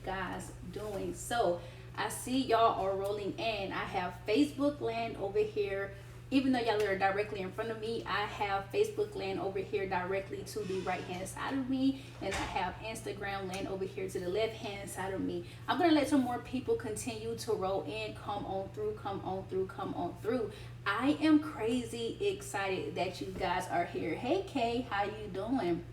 guys doing? So I see y'all are rolling in. I have Facebook land over here. Even though y'all are directly in front of me, I have Facebook land over here directly to the right hand side of me, and I have Instagram land over here to the left hand side of me. I'm gonna let some more people continue to roll in. Come on through, come on through, come on through. I am crazy excited that you guys are here. Hey Kay, how you doing?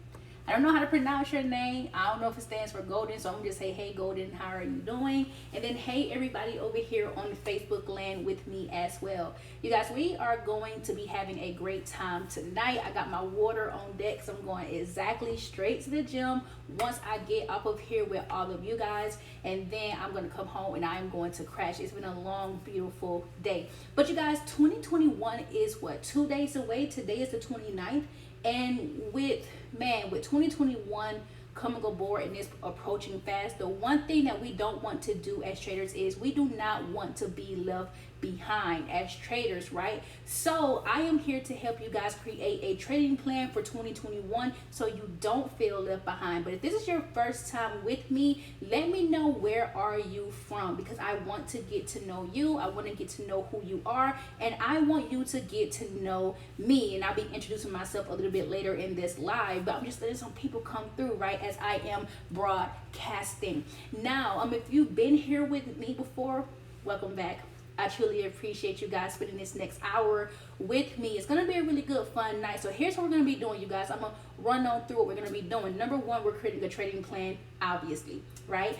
I don't know how to pronounce your name. I don't know if it stands for Golden, so I'm gonna just say, hey Golden, how are you doing? And then hey everybody over here on the Facebook land with me as well. You guys, we are going to be having a great time tonight. I got my water on deck, so I'm going exactly straight to the gym once I get off of here with all of you guys, and then I'm gonna come home and I'm going to crash. It's been a long, beautiful day. But you guys, 2021 is what, 2 days away? Today is the 29th. And with 2021 coming aboard and it's approaching fast, the one thing that we don't want to do as traders is we do not want to be left behind as traders, right? So I am here to help you guys create a trading plan for 2021 so you don't feel left behind. But if this is your first time with me, let me know where are you from, because I want to get to know you. I want to get to know who you are, and I want you to get to know me. And I'll be introducing myself a little bit later in this live, but I'm just letting some people come through, right, as I am broadcasting. Now, if you've been here with me before, welcome back. I truly appreciate you guys spending this next hour with me. It's gonna be a really good fun night. So here's what we're gonna be doing, you guys. I'm gonna run on through what we're gonna be doing. Number one, we're creating a trading plan, obviously, right?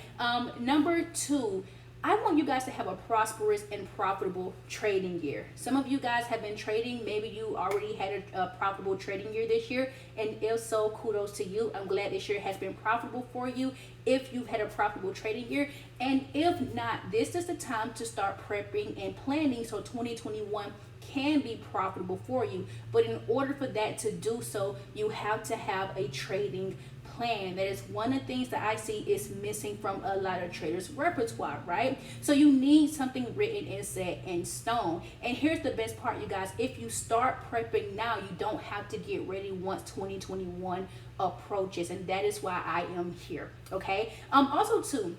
Number two, I want you guys to have a prosperous and profitable trading year. Some of you guys have been trading. Maybe you already had a profitable trading year this year. And if so, kudos to you. I'm glad this year has been profitable for you if you've had a profitable trading year. And if not, this is the time to start prepping and planning so 2021 can be profitable for you. But in order for that to do so, you have to have a trading plan. That is one of the things that I see is missing from a lot of traders' repertoire, right? So you need something written and set in stone. And here's the best part, you guys. If you start prepping now, you don't have to get ready once 2021 approaches. And that is why I am here, okay? Also too,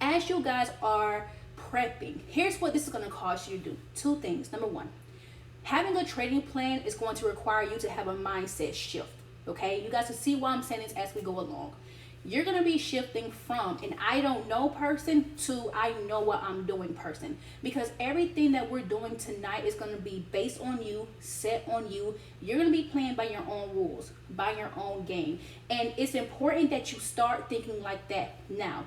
as you guys are prepping, here's what this is going to cause you to do. Two things. Number one, having a trading plan is going to require you to have a mindset shift. Okay, you guys will see why I'm saying this as we go along. You're going to be shifting from an I don't know person to I know what I'm doing person, because everything that we're doing tonight is going to be based on you, set on you. You're going to be playing by your own rules, by your own game. And it's important that you start thinking like that now.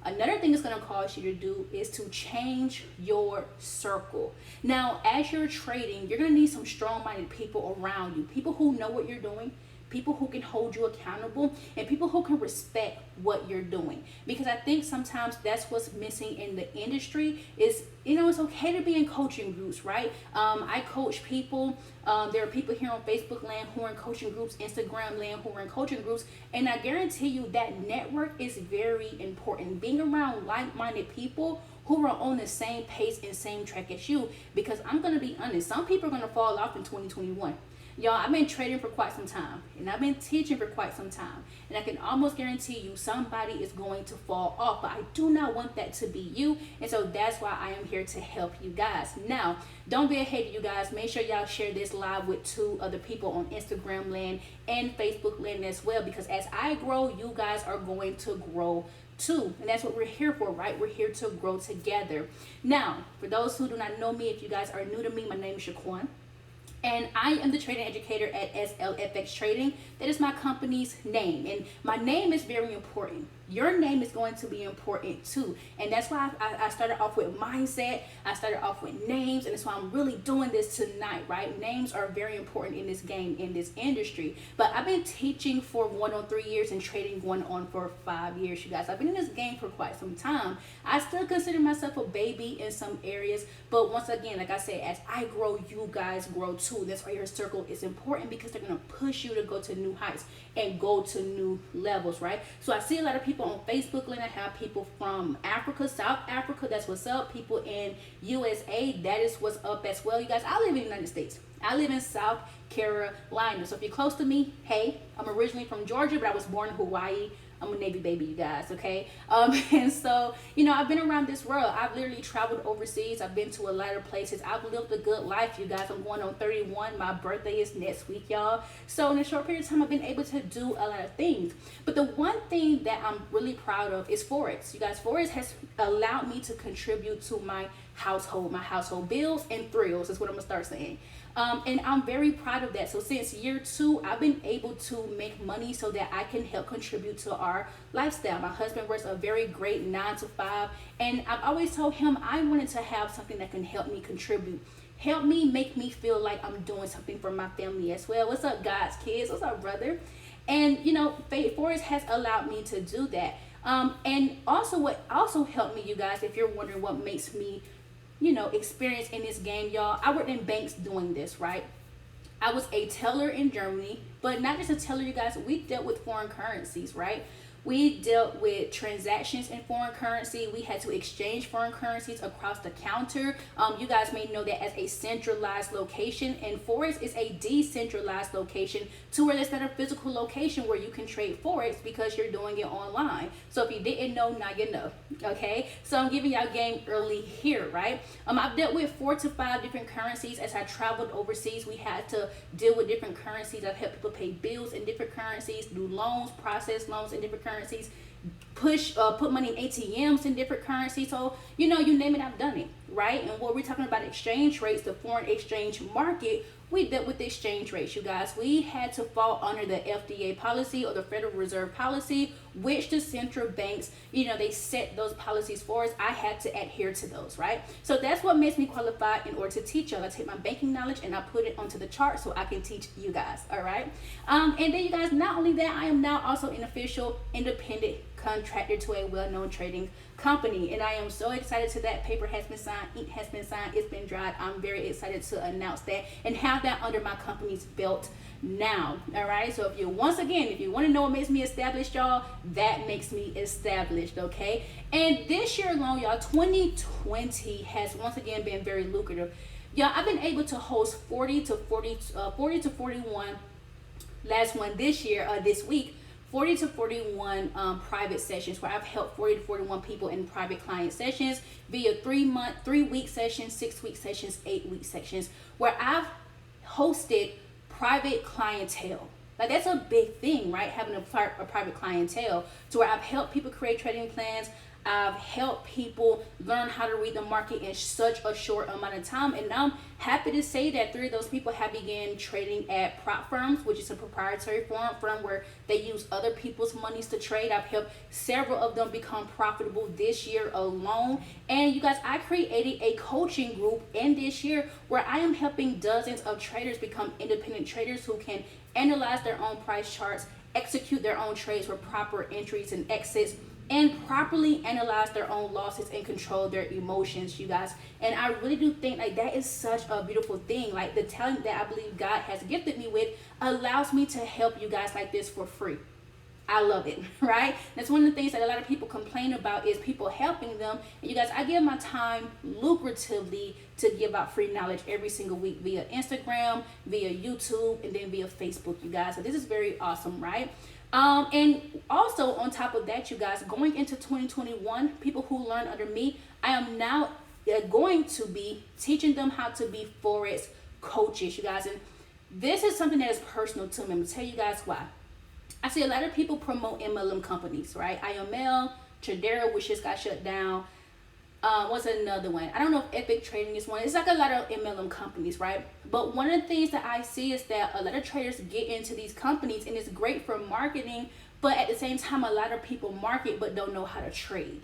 Another thing it's going to cause you to do is to change your circle. Now, as you're trading, you're going to need some strong-minded people around you, people who know what you're doing, people who can hold you accountable, and people who can respect what you're doing. Because I think sometimes that's what's missing in the industry is, it's okay to be in coaching groups, right? I coach people. There are people here on Facebook land who are in coaching groups, Instagram land who are in coaching groups, and I guarantee you that network is very important. Being around like-minded people who are on the same pace and same track as you, because I'm going to be honest, some people are going to fall off in 2021. Y'all, I've been trading for quite some time, and I've been teaching for quite some time, and I can almost guarantee you somebody is going to fall off, but I do not want that to be you, and so that's why I am here to help you guys. Now, don't be a hater, you guys. Make sure y'all share this live with 2 other people on Instagram land and Facebook land as well, because as I grow, you guys are going to grow too, and that's what we're here for, right? We're here to grow together. Now, for those who do not know me, if you guys are new to me, my name is Shaquan, and I am the trading educator at SLFX Trading. That is my company's name, and my name is very important. Your name is going to be important too, and that's why I started off with mindset. I started off with names, and that's why I'm really doing this tonight, right? Names are very important in this game, in this industry. But I've been teaching for going on 3 years and trading going on for 5 years, you guys. I've been in this game for quite some time. I still consider myself a baby in some areas, but once again, like I said, as I grow, you guys grow too. That's why your circle is important, because they're going to push you to go to new heights and go to new levels, right? So I see a lot of people on Facebook land. I have people from Africa, South Africa, that's what's up. People in USA, that is what's up as well. You guys, I live in the United States. I live in South Carolina. So if you're close to me, hey, I'm originally from Georgia, but I was born in Hawaii. I'm a Navy baby, you guys, okay? And so, you know, I've been around this world. I've literally traveled overseas. I've been to a lot of places. I've lived a good life, you guys. I'm going on 31. My birthday is next week, y'all. So in a short period of time, I've been able to do a lot of things. But the one thing that I'm really proud of is Forex. You guys, Forex has allowed me to contribute to my household bills and thrills is what I'm gonna start saying. And I'm very proud of that. So since year 2, I've been able to make money so that I can help contribute to our lifestyle. My husband works a very great 9 to 5, and I've always told him I wanted to have something that can help me contribute, help me make me feel like I'm doing something for my family as well. What's up, God's kids? What's up, brother? And you know, Forex has allowed me to do that. And also what also helped me, you guys, if you're wondering what makes me, you know, experience in this game, y'all, I worked in banks doing this, right? I was a teller in Germany, but not just a teller, you guys. We dealt with foreign currencies, right? We dealt with transactions in foreign currency. We had to exchange foreign currencies across the counter. You guys may know that as a centralized location, and Forex is a decentralized location to where there's not a physical location where you can trade Forex because you're doing it online. So if you didn't know, now you know, okay? So I'm giving y'all game early here, right? I've dealt with 4 to 5 different currencies as I traveled overseas. We had to deal with different currencies. I've helped people pay bills in different currencies, do loans, process loans in different currencies, put money in ATMs in different currencies. So, you know, you name it, I've done it, right? And what we're talking about exchange rates, the foreign exchange market, we dealt with the exchange rates, you guys. We had to fall under the FDA policy or the Federal Reserve policy, which the central banks, you know, they set those policies for us. I had to adhere to those, right? So that's what makes me qualified in order to teach y'all. I take my banking knowledge and I put it onto the chart so I can teach you guys, all right? And then you guys, not only that, I am now also an official independent contractor to a well-known trading company, and I am so excited to that. Paper has been signed, ink has been signed, it's been dried. I'm very excited to announce that and have that under my company's belt now. All right, so if you want to know what makes me established, y'all, that makes me established, okay? And this year alone, y'all, 2020 has once again been very lucrative. Y'all, I've been able to host 40 to 41, last one this year, this week, 40 to 41 private sessions where I've helped 40 to 41 people in private client sessions via 3-week sessions, 6-week sessions, 8-week sessions, where I've hosted private clientele. Like, that's a big thing, right? Having a private clientele to where I've helped people create trading plans. I've helped people learn how to read the market in such a short amount of time. And I'm happy to say that 3 of those people have began trading at prop firms, which is a proprietary firm where they use other people's monies to trade. I've helped several of them become profitable this year alone. And you guys, I created a coaching group in this year where I am helping dozens of traders become independent traders who can analyze their own price charts, execute their own trades with proper entries and exits, and properly analyze their own losses and control their emotions, you guys. And I really do think like that is such a beautiful thing. Like, the talent that I believe God has gifted me with allows me to help you guys like this for free. I love it, right? That's one of the things that a lot of people complain about is people helping them. And you guys, I give my time lucratively to give out free knowledge every single week via Instagram, via YouTube, and then via Facebook, you guys. So this is very awesome, right? And also on top of that, you guys, going into 2021, people who learn under me, I am now going to be teaching them how to be Forex coaches, you guys. And this is something that is personal to me. I'm gonna tell you guys why. I see a lot of people promote MLM companies, right? IML, Tradera, which just got shut down. What's another one? I don't know if Epic Trading is one. It's like a lot of MLM companies, right? But one of the things that I see is that a lot of traders get into these companies and it's great for marketing, but at the same time, a lot of people market but don't know how to trade.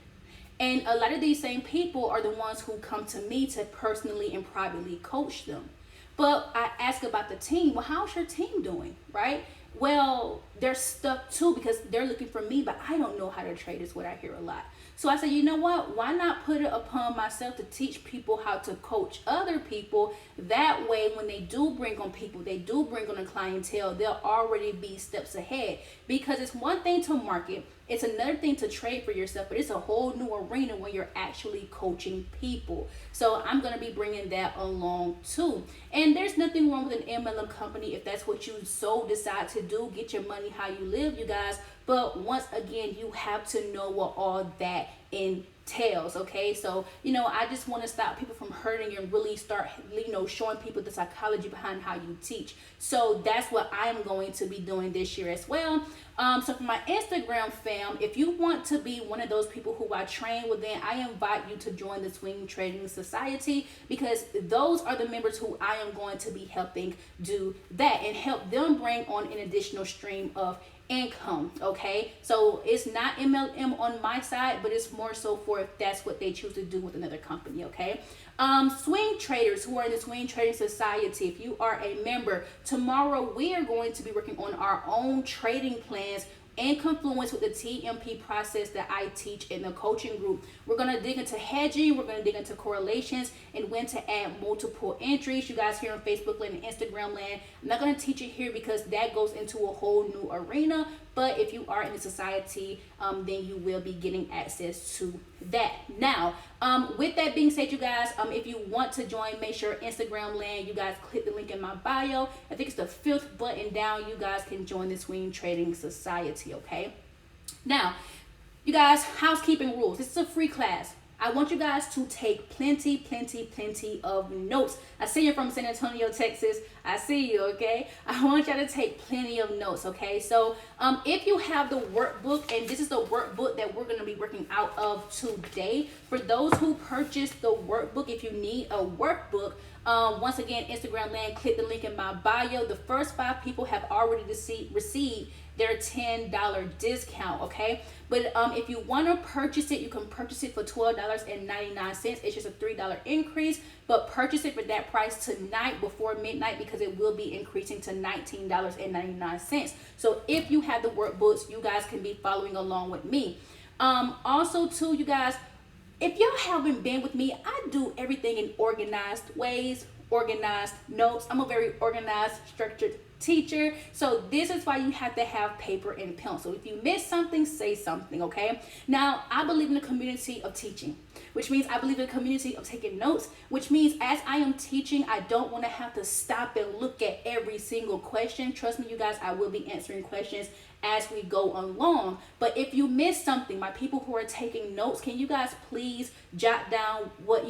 And a lot of these same people are the ones who come to me to personally and privately coach them. But I ask about the team. Well, how's your team doing, right? Well, they're stuck too because they're looking for me, but I don't know how to trade is what I hear a lot. So I said, you know what? Why not put it upon myself to teach people how to coach other people? That way, when they do bring on people, they do bring on a clientele, they'll already be steps ahead. Because it's one thing to market, It's another thing to trade for yourself, but it's a whole new arena when you're actually coaching people. So I'm going to be bringing that along too. And there's nothing wrong with an MLM company if that's what you so decide to do. Get your money how you live, you guys. But once again, you have to know what all that entails. Okay, so I just want to stop people from hurting and really start showing people the psychology behind how you teach. So that's what I'm going to be doing this year as well. So for my Instagram fam, if you want to be one of those people who I train with, then I invite you to join the Swing Trading Society, because those are the members who I am going to be helping do that and help them bring on an additional stream of income. Okay, so it's not MLM on my side, but it's more so for if that's what they choose to do with another company. Okay, swing traders who are in the Swing Trading Society, if you are a member, tomorrow we are going to be working on our own trading plans in confluence with the TMP process that I teach in the coaching group. We're going to dig into hedging, we're going to dig into correlations, and when to add multiple entries. You guys here on Facebook land and Instagram land, I'm not going to teach it here because that goes into a whole new arena, but if you are in the society, then you will be getting access to that. Now, with that being said, you guys, if you want to join, make sure Instagram land, you guys click the link in my bio. I think it's the 5th button down. You guys can join the Swing Trading Society. Okay, now you guys, housekeeping rules. This is a free class. I want you guys to take plenty of notes. I see you're from San Antonio, Texas. I see you, okay? I want y'all to take plenty of notes, okay? So if you have the workbook, and this is the workbook that we're going to be working out of today. For those who purchased the workbook, if you need a workbook, once again, Instagram land, click the link in my bio. The first 5 people have already received their $10 discount, okay? But if you want to purchase it, you can purchase it for $12.99. It's just a $3 increase, but purchase it for that price tonight before midnight, because it will be increasing to $19.99. So if you have the workbooks, you guys can be following along with me. Also too, you guys, if y'all haven't been with me, I do everything in organized ways, organized notes. I'm a very organized, structured teacher. So this is why you have to have paper and pencil. If you miss something, say something, okay? Now, I believe in the community of teaching, which means I believe in the community of taking notes, which means as I am teaching, I don't want to have to stop and look at every single question. Trust me, you guys, I will be answering questions as we go along. But if you miss something, my people who are taking notes, can you guys please jot down what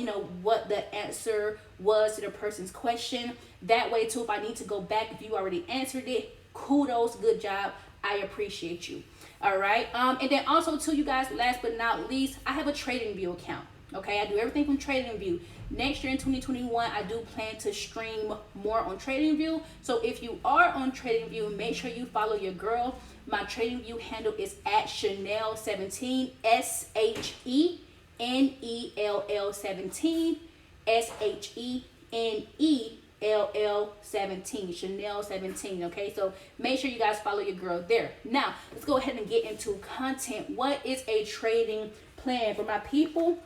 the answer was to the person's question? That way too, if I need to go back, if you already answered it, kudos, good job, I appreciate you. All right, and then also too, you guys, last but not least, I have a TradingView account. Okay, I do everything from TradingView. Next year in 2021, I do plan to stream more on TradingView. So if you are on TradingView, make sure you follow your girl. My TradingView handle is at Chanel17, SHENELL17, SHENELL17, Chanel17. Okay, so make sure you guys follow your girl there. Now let's go ahead and get into content. What is a trading plan for my people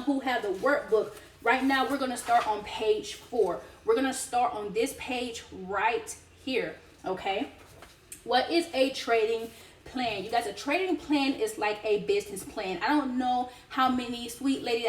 who have the workbook? Right now we're going to start on page 4. We're going to start on this page right here. Okay, what is a trading plan? You guys, a trading plan is like a business plan. I don't know how many, sweet lady D,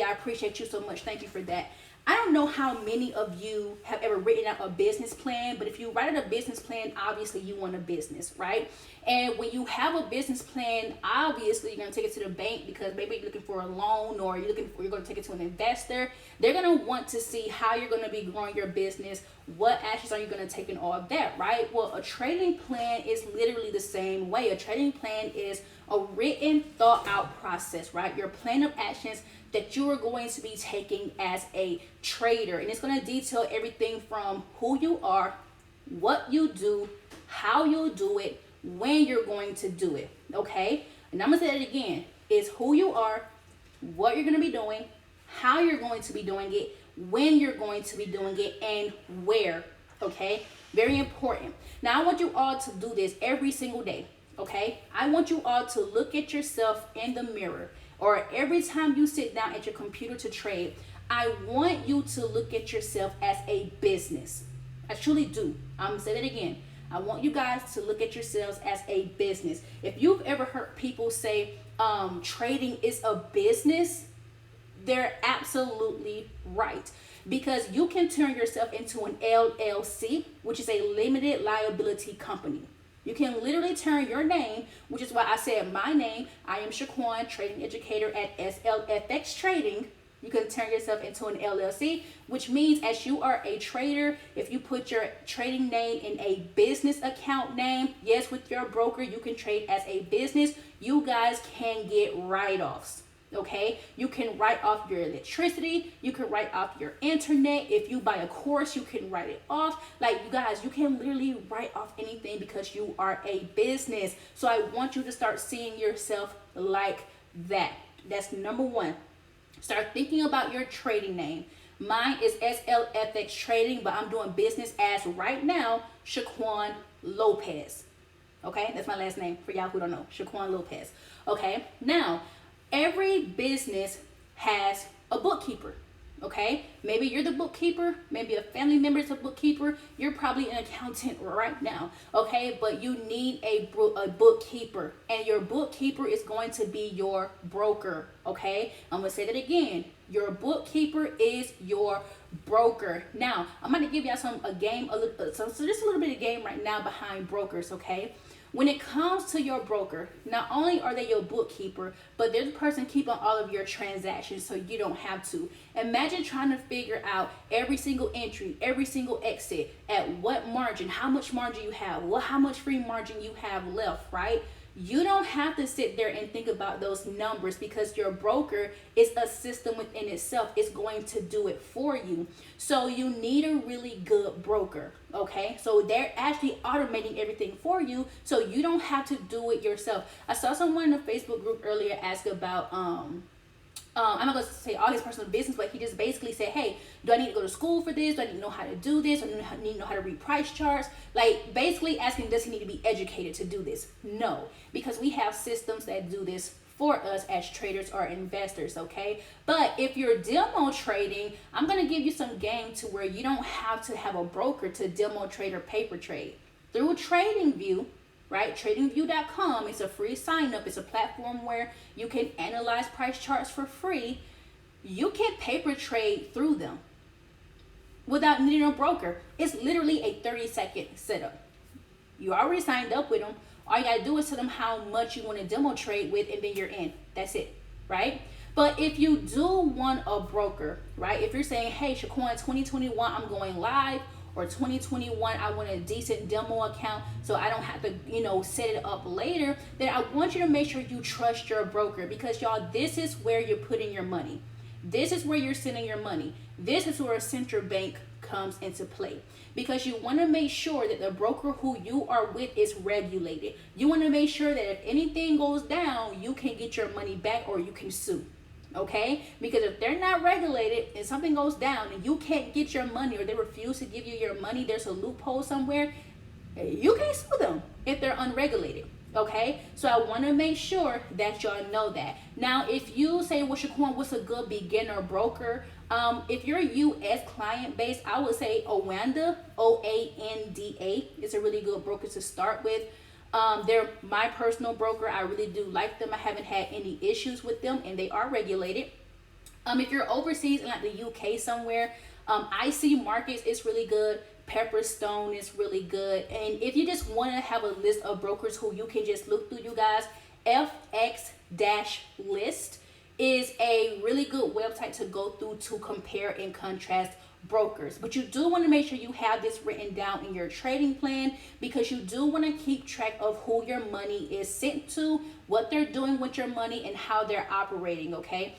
I appreciate you so much. Thank you for that. I don't know how many of you have ever written out a business plan, but if you write out a business plan, obviously you want a business, right? And when you have a business plan, obviously you're going to take it to the bank, because maybe you're looking for a loan, or you're going to take it to an investor. They're going to want to see how you're going to be growing your business. What actions are you going to take in all of that, right? Well, a trading plan is literally the same way. A trading plan is a written, thought out process, right? Your plan of actions that you are going to be taking as a trader. And it's going to detail everything from who you are, what you do, how you'll do it, when you're going to do it. Okay? And I'm going to say it again. It's who you are, what you're going to be doing, how you're going to be doing it, when you're going to be doing it, and where. Okay? Very important. Now, I want you all to do this every single day. Okay? I want you all to look at yourself in the mirror, or every time you sit down at your computer to trade. I want you to look at yourself as a business. I truly do. I'm going to say that again. I want you guys to look at yourselves as a business. If you've ever heard people say trading is a business, they're absolutely right. Because you can turn yourself into an LLC, which is a limited liability company. You can literally turn your name, which is why I said my name. I am Shaquan, trading educator at SLFX Trading. You can turn yourself into an LLC, which means as you are a trader, if you put your trading name in a business account name, yes, with your broker, you can trade as a business. You guys can get write-offs. Okay, you can write off your electricity, you can write off your internet. If you buy a course, you can write it off. Like, you guys, you can literally write off anything because you are a business. So I want you to start seeing yourself like that. That's number one. Start thinking about your trading name. Mine is SLFX Trading, but I'm doing business as right now Shaquan Lopez. Okay, that's my last name for y'all who don't know, Shaquan Lopez. Okay, now every business has a bookkeeper, okay? Maybe you're the bookkeeper, maybe a family member is a bookkeeper, you're probably an accountant right now, okay? But you need a bookkeeper, and your bookkeeper is going to be your broker, okay? I'm gonna say that again. Your bookkeeper is your broker. Now, I'm gonna give y'all just a little bit of game right now behind brokers, okay? When it comes to your broker, not only are they your bookkeeper, but they're the person keeping all of your transactions so you don't have to. Imagine trying to figure out every single entry, every single exit, at what margin, how much margin you have, how much free margin you have left, right? You don't have to sit there and think about those numbers because your broker is a system within itself. It's going to do it for you. So you need a really good broker, okay? So they're actually automating everything for you so you don't have to do it yourself. I saw someone in the Facebook group earlier ask about I'm not going to say all his personal business, but he just basically said, hey, do I need to go to school for this? Do I need to know how to do this? Do I need to know how to read price charts? Like, basically asking, does he need to be educated to do this? No, because we have systems that do this for us as traders or investors, okay? But if you're demo trading, I'm going to give you some game to where you don't have to have a broker to demo trade or paper trade. Through TradingView, right? TradingView.com. It's a free sign up. It's a platform where you can analyze price charts for free. You can paper trade through them without needing a broker. It's literally a 30-second setup. You already signed up with them. All you gotta do is tell them how much you want to demo trade with, and then you're in. That's it, right? But if you do want a broker, right? If you're saying, hey, Shaquan, 2021, I'm going live, or 2021, I want a decent demo account so I don't have to, set it up later, then I want you to make sure you trust your broker, because y'all, this is where you're putting your money. This is where you're sending your money. This is where a central bank comes into play, because you want to make sure that the broker who you are with is regulated. You want to make sure that if anything goes down, you can get your money back or you can sue. Okay, because if they're not regulated and something goes down and you can't get your money, or they refuse to give you your money, there's a loophole somewhere, you can't sue them if they're unregulated. Okay, so I want to make sure that y'all know that. Now, if you say, well, Shaquan, what's a good beginner broker? If you're US client base, I would say Oanda, OANDA, is a really good broker to start with. They're my personal broker. I really do like them. I haven't had any issues with them, and they are regulated. If you're overseas in like the UK somewhere, IC Markets is really good. Pepperstone is really good. And if you just want to have a list of brokers who you can just look through, you guys, FX-List is a really good website to go through to compare and contrast brokers. But you do want to make sure you have this written down in your trading plan, because you do want to keep track of who your money is sent to, what they're doing with your money, and how they're operating. Okay,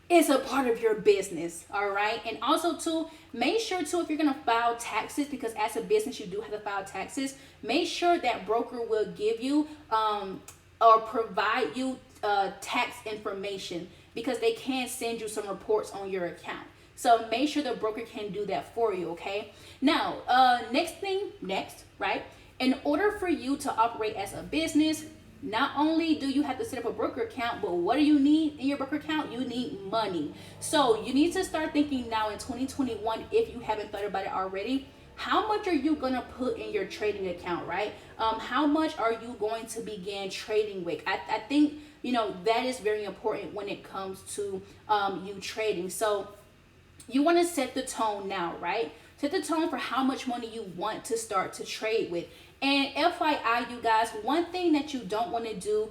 it's a part of your business. All right. And also too, make sure too, if you're going to file taxes, because as a business you do have to file taxes, make sure that broker will give you or provide you tax information, because they can send you some reports on your account. So make sure the broker can do that for you, okay? Now, next, right? In order for you to operate as a business, not only do you have to set up a broker account, but what do you need in your broker account? You need money. So you need to start thinking now in 2021, if you haven't thought about it already, how much are you gonna put in your trading account, right? How much are you going to begin trading with? I think, you know, that is very important when it comes to you trading. So you want to set the tone now, right? Set the tone for how much money you want to start to trade with. And FYI, you guys, one thing that you don't want to do,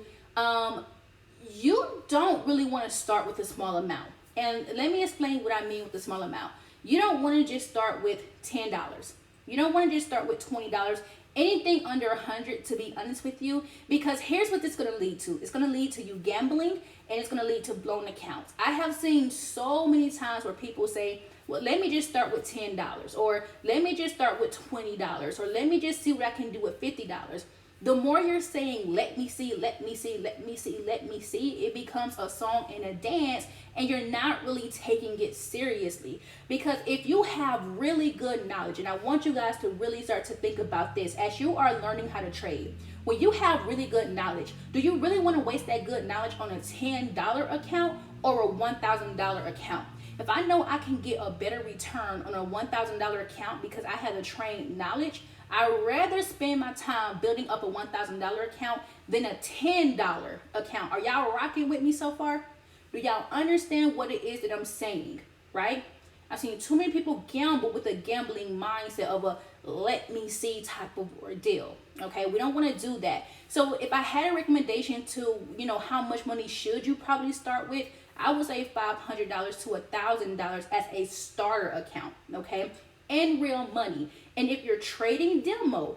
you don't really want to start with a small amount. And let me explain what I mean with the small amount. You don't want to just start with $10. You don't want to just start with $20. Anything under 100, to be honest with you, because here's what this is going to lead to. It's going to lead to you gambling, and it's going to lead to blown accounts. I have seen so many times where people say, well, let me just start with $10, or let me just start with $20, or let me just see what I can do with $50. The more you're saying, let me see, let me see, let me see, let me see, it becomes a song and a dance, and you're not really taking it seriously. Because if you have really good knowledge, and I want you guys to really start to think about this as you are learning how to trade. When you have really good knowledge, do you really want to waste that good knowledge on a $10 account or a $1,000 account? If I know I can get a better return on a $1,000 account because I have the trained knowledge, I'd rather spend my time building up a $1,000 account than a $10 account. Are y'all rocking with me so far? Do y'all understand what it is that I'm saying, right? I've seen too many people gamble with a gambling mindset of a let me see type of ordeal. Okay, we don't want to do that. So if I had a recommendation to, you know, how much money should you probably start with, I would say $500 to $1,000 as a starter account, okay? And real money. And if you're trading demo,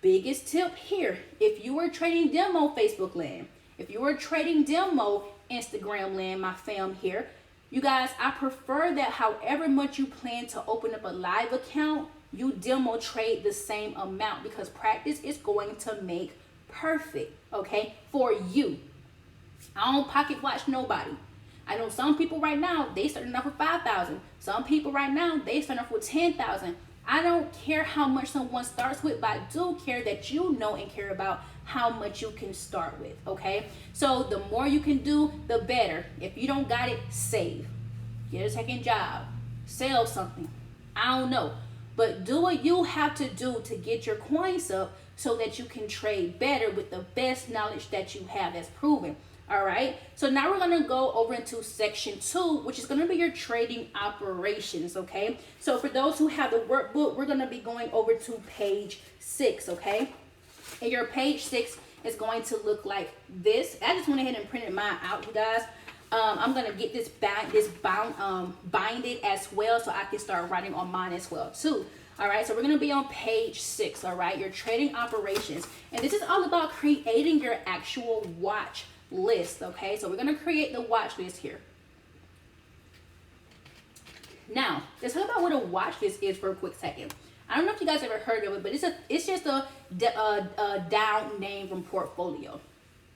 biggest tip here, if you are trading demo Facebook land, if you are trading demo Instagram land, my fam here, you guys, I prefer that however much you plan to open up a live account, you demo trade the same amount, because practice is going to make perfect, okay, for you. I don't pocket watch nobody. I know some people right now, they starting off with 5,000. Some people right now, they starting off with 10,000. I don't care how much someone starts with, but I do care that you know and care about how much you can start with, okay? So the more you can do, the better. If you don't got it, save. Get a second job. Sell something. I don't know. But do what you have to do to get your coins up so that you can trade better with the best knowledge that you have that's proven. All right, so now we're going to go over into section 2, which is going to be your trading operations, okay? So for those who have the workbook, we're going to be going over to page 6, okay? And your page 6 is going to look like this. I just went ahead and printed mine out, you guys. I'm going to get this binded as well so I can start writing on mine as well, too. All right, so we're going to be on page 6, all right? Your trading operations. And this is all about creating your actual watch list, okay? So we're going to create the watch list here. Now, let's talk about what a watch list is for a quick second. I don't know if you guys ever heard of it, but it's just a down name from portfolio.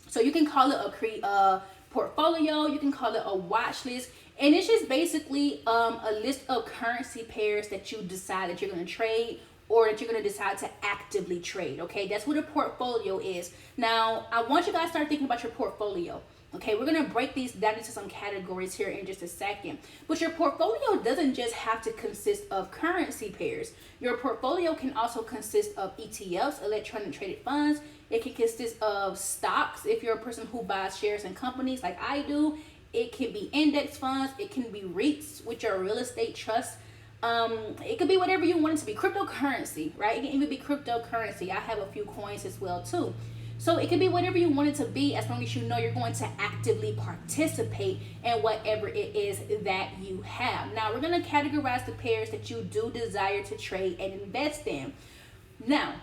So you can call it a portfolio, you can call it a watch list, and it's just basically a list of currency pairs that you decide that you're going to trade, or that you're going to decide to actively trade, okay? That's what a portfolio is. Now, I want you guys to start thinking about your portfolio, okay? We're going to break these down into some categories here in just a second. But your portfolio doesn't just have to consist of currency pairs. Your portfolio can also consist of ETFs, electronic traded funds. It can consist of stocks if you're a person who buys shares in companies like I do. It can be index funds. It can be REITs, which are real estate trusts. It could be whatever you want it to be. Cryptocurrency, right? It can even be cryptocurrency. I have a few coins as well too. So it can be whatever you want it to be, as long as you know you're going to actively participate in whatever it is that you have. Now we're going to categorize the pairs that you do desire to trade and invest in. Now,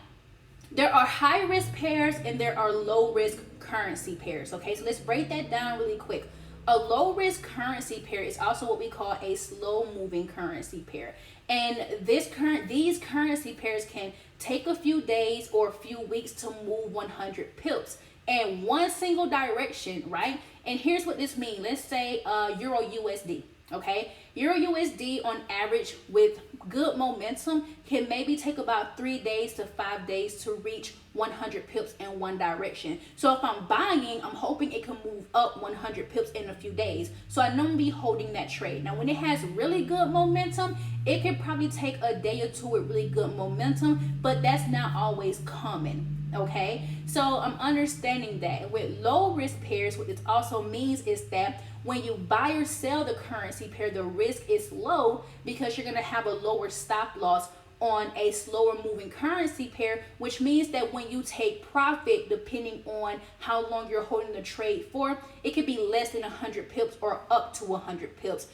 there are high risk pairs and there are low risk currency pairs. Okay, so let's break that down really quick. A low risk currency pair is also what we call a slow moving currency pair. And these currency pairs can take a few days or a few weeks to move 100 pips in one single direction, right? And here's what this means. Let's say Euro USD, okay? Euro USD on average with good momentum can maybe take about 3 days to 5 days to reach 100 pips in one direction. So if I'm buying, I'm hoping it can move up 100 pips in a few days. So I know I'm gonna be holding that trade. Now, when it has really good momentum, it can probably take a day or two with really good momentum, but that's not always common. Okay, so I'm understanding that with low risk pairs, what this also means is that when you buy or sell the currency pair, the risk is low because you're going to have a lower stop loss on a slower moving currency pair, which means that when you take profit, depending on how long you're holding the trade for, it could be less than 100 pips or up to 100 pips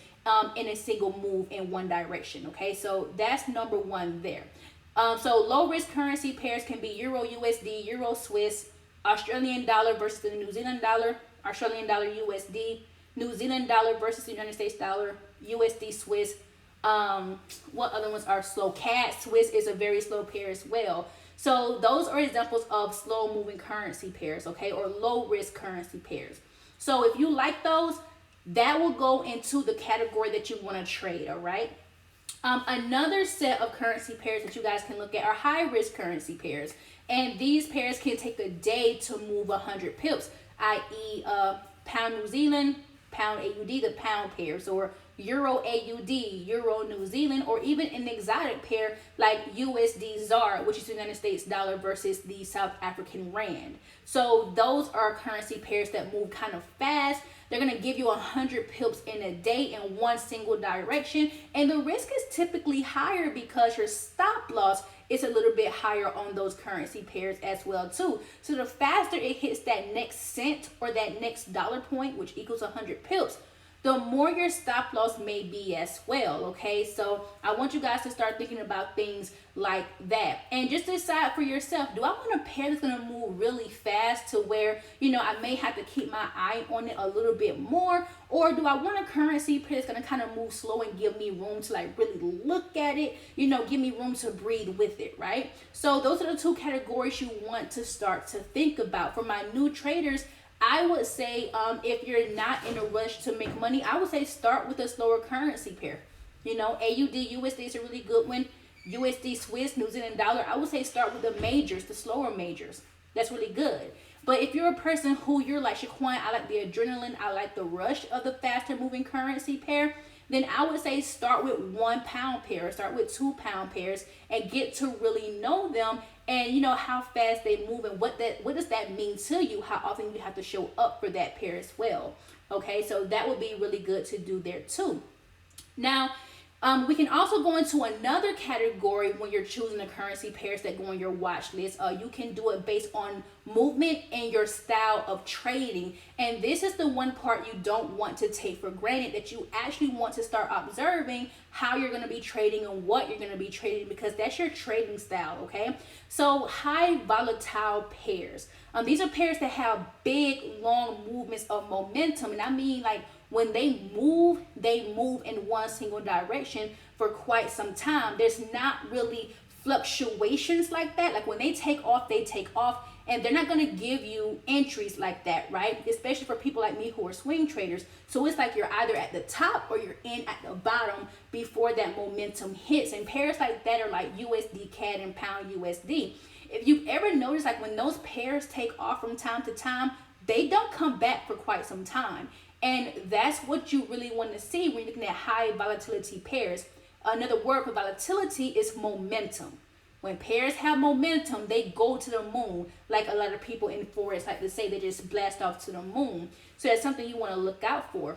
in a single move in one direction. Okay, so that's number one there. So low risk currency pairs can be Euro USD, Euro Swiss, Australian dollar versus the New Zealand dollar, Australian dollar USD, New Zealand dollar versus the United States dollar, USD Swiss. What other ones are slow? CAD Swiss is a very slow pair as well. So those are examples of slow moving currency pairs, okay, or low risk currency pairs. So if you like those, that will go into the category that you want to trade, all right? Another set of currency pairs that you guys can look at are high risk currency pairs. And these pairs can take a day to move 100 pips, i.e. Pound New Zealand, Pound AUD, the pound pairs, or Euro AUD, Euro New Zealand, or even an exotic pair like USD ZAR, which is the United States dollar versus the South African rand. So those are currency pairs that move kind of fast. They're going to give you 100 pips in a day in one single direction. And the risk is typically higher because your stop loss is a little bit higher on those currency pairs as well too. So the faster it hits that next cent or that next dollar point, which equals 100 pips, the more your stop loss may be as well, okay? So I want you guys to start thinking about things like that. And just decide for yourself, do I want a pair that's gonna move really fast to where, you know, I may have to keep my eye on it a little bit more? Or do I want a currency pair that's gonna kind of move slow and give me room to like really look at it, you know, give me room to breathe with it, right? So those are the two categories you want to start to think about. For my new traders, I would say if you're not in a rush to make money, I would say start with a slower currency pair. You know, AUD, USD is a really good one. USD Swiss, New Zealand dollar, I would say start with the majors, the slower majors. That's really good. But if you're a person who you're like, Shaquan, I like the adrenaline, I like the rush of the faster moving currency pair, then I would say start with 1 pound pair, start with 2 pound pairs, and get to really know them and you know how fast they move and what does that mean to you, how often you have to show up for that pair as well. Okay, so that would be really good to do there too. Now, we can also go into another category when you're choosing the currency pairs that go on your watch list. You can do it based on movement and your style of trading. And this is the one part you don't want to take for granted, that you actually want to start observing how you're going to be trading and what you're going to be trading, because that's your trading style, okay? So high volatile pairs. These are pairs that have big, long movements of momentum. And I mean like when they move in one single direction for quite some time. There's not really fluctuations like that. Like when they take off, and they're not going to give you entries like that, right? Especially for people like me who are swing traders. So it's like you're either at the top or you're in at the bottom before that momentum hits. And pairs like that are like USD CAD and Pound USD. If you've ever noticed, like when those pairs take off from time to time, they don't come back for quite some time. And that's what you really want to see when you're looking at high volatility pairs. Another word for volatility is momentum. When pairs have momentum, they go to the moon. Like a lot of people in Forex like to say, they just blast off to the moon. So that's something you want to look out for.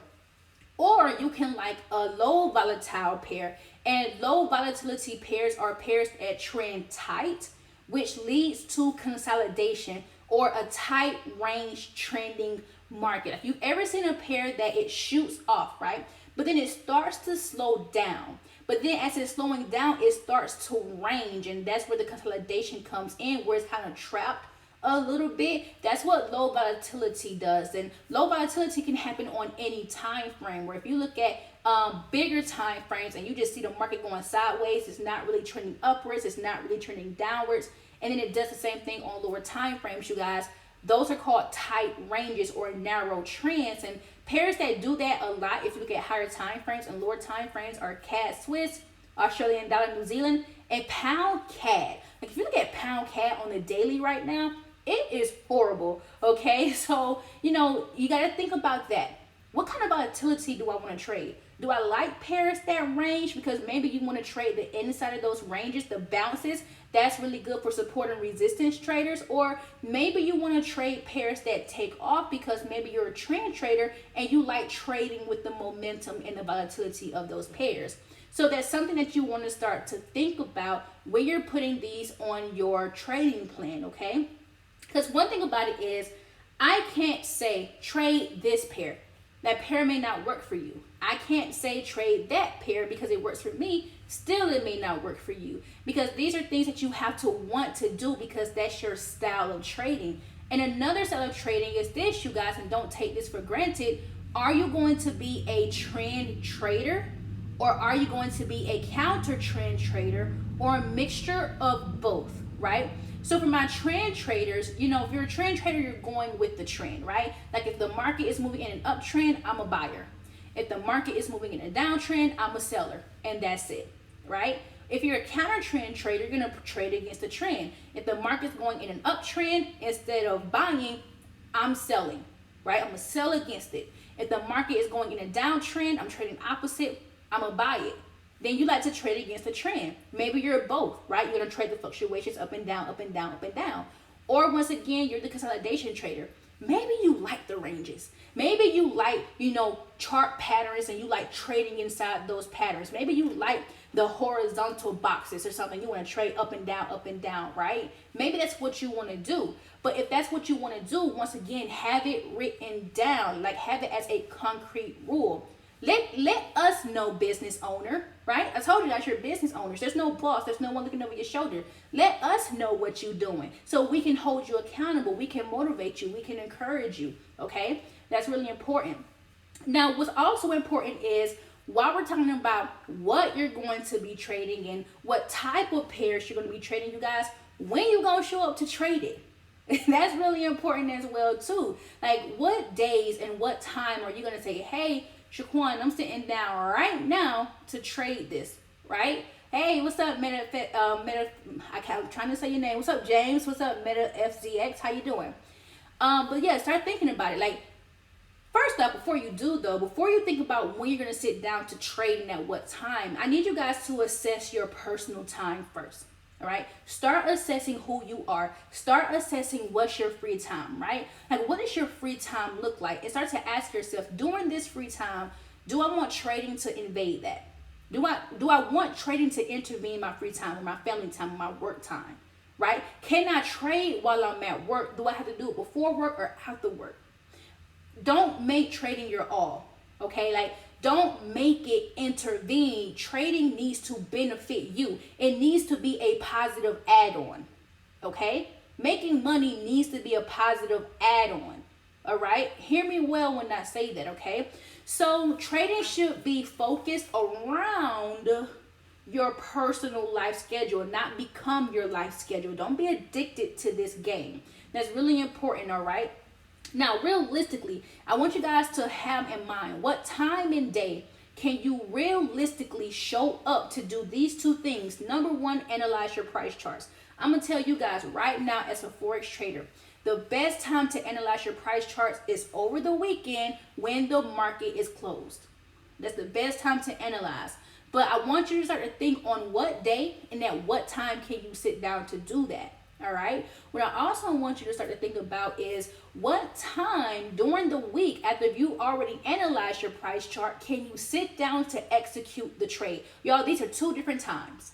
Or you can like a low volatile pair. And low volatility pairs are pairs that trend tight, which leads to consolidation or a tight range trending market. If you've ever seen a pair that it shoots off, right? But then it starts to slow down. But then as it's slowing down, it starts to range. And that's where the consolidation comes in, where it's kind of trapped a little bit. That's what low volatility does. And low volatility can happen on any time frame, where if you look at bigger time frames and you just see the market going sideways, it's not really trending upwards, it's not really trending downwards. And then it does the same thing on lower time frames, you guys. Those are called tight ranges or narrow trends. And pairs that do that a lot, if you look at higher time frames and lower time frames, are CAD Swiss, Australian dollar, New Zealand, and pound CAD. Like if you look at pound CAD on the daily right now, it is horrible. Okay, so you got to think about that. What kind of volatility do I want to trade? Do I like pairs that range? Because maybe you want to trade the inside of those ranges, the bounces. That's really good for support and resistance traders. Or maybe you want to trade pairs that take off because maybe you're a trend trader and you like trading with the momentum and the volatility of those pairs. So that's something that you want to start to think about when you're putting these on your trading plan, okay? Because one thing about it is I can't say trade this pair. That pair may not work for you. I can't say trade that pair because it works for me. Still, it may not work for you, because these are things that you have to want to do because that's your style of trading. And another style of trading is this, you guys, and don't take this for granted. Are you going to be a trend trader, or are you going to be a counter trend trader, or a mixture of both, right? So for my trend traders, if you're a trend trader, you're going with the trend, right? Like if the market is moving in an uptrend, I'm a buyer. If the market is moving in a downtrend, I'm a seller, and that's it, right? If you're a counter trend trader, you're going to trade against the trend. If the market's going in an uptrend, instead of buying, I'm selling, right? I'm going to sell against it. If the market is going in a downtrend, I'm trading opposite, I'm going to buy it. Then you like to trade against the trend. Maybe you're both, right? You're going to trade the fluctuations up and down, up and down, up and down. Or once again, you're the consolidation trader. Maybe you like the ranges. Maybe you like, chart patterns and you like trading inside those patterns. Maybe you like the horizontal boxes or something. You want to trade up and down, right? Maybe that's what you want to do. But if that's what you want to do, once again, have it written down. Like have it as a concrete rule. Let us know, business owner, right? I told you guys you're business owners. There's no boss. There's no one looking over your shoulder. Let us know what you're doing so we can hold you accountable. We can motivate you. We can encourage you, okay? That's really important. Now, what's also important is while we're talking about what you're going to be trading and what type of pairs you're going to be trading, you guys, when you're going to show up to trade it. That's really important as well, too. Like what days and what time are you going to say, hey, Shaquan, I'm sitting down right now to trade this, right? Hey, what's up, I'm trying to say your name. What's up, James? What's up, FZX? How you doing? But yeah, start thinking about it. Like, first up, before you think about when you're going to sit down to trade and at what time, I need you guys to assess your personal time first. All right, start assessing who you are. Start assessing what's your free time, right? Like, what does your free time look like? And start to ask yourself, during this free time, do I want trading to invade that? Do I want trading to intervene in my free time, or my family time, or my work time, right? Can I trade while I'm at work? Do I have to do it before work or after work? Don't make trading your all, okay? Like, don't make it intervene. Trading needs to benefit you. It needs to be a positive add-on, okay? Making money needs to be a positive add-on, all right? Hear me well when I say that, okay? So trading should be focused around your personal life schedule, not become your life schedule. Don't be addicted to this game. That's really important, all right? Now, realistically, I want you guys to have in mind what time and day can you realistically show up to do these two things. Number one, analyze your price charts. I'm going to tell you guys right now as a Forex trader, the best time to analyze your price charts is over the weekend when the market is closed. That's the best time to analyze. But I want you to start to think on what day and at what time can you sit down to do that. All right. What I also want you to start to think about is what time during the week, after you already analyzed your price chart, can you sit down to execute the trade? Y'all, these are two different times.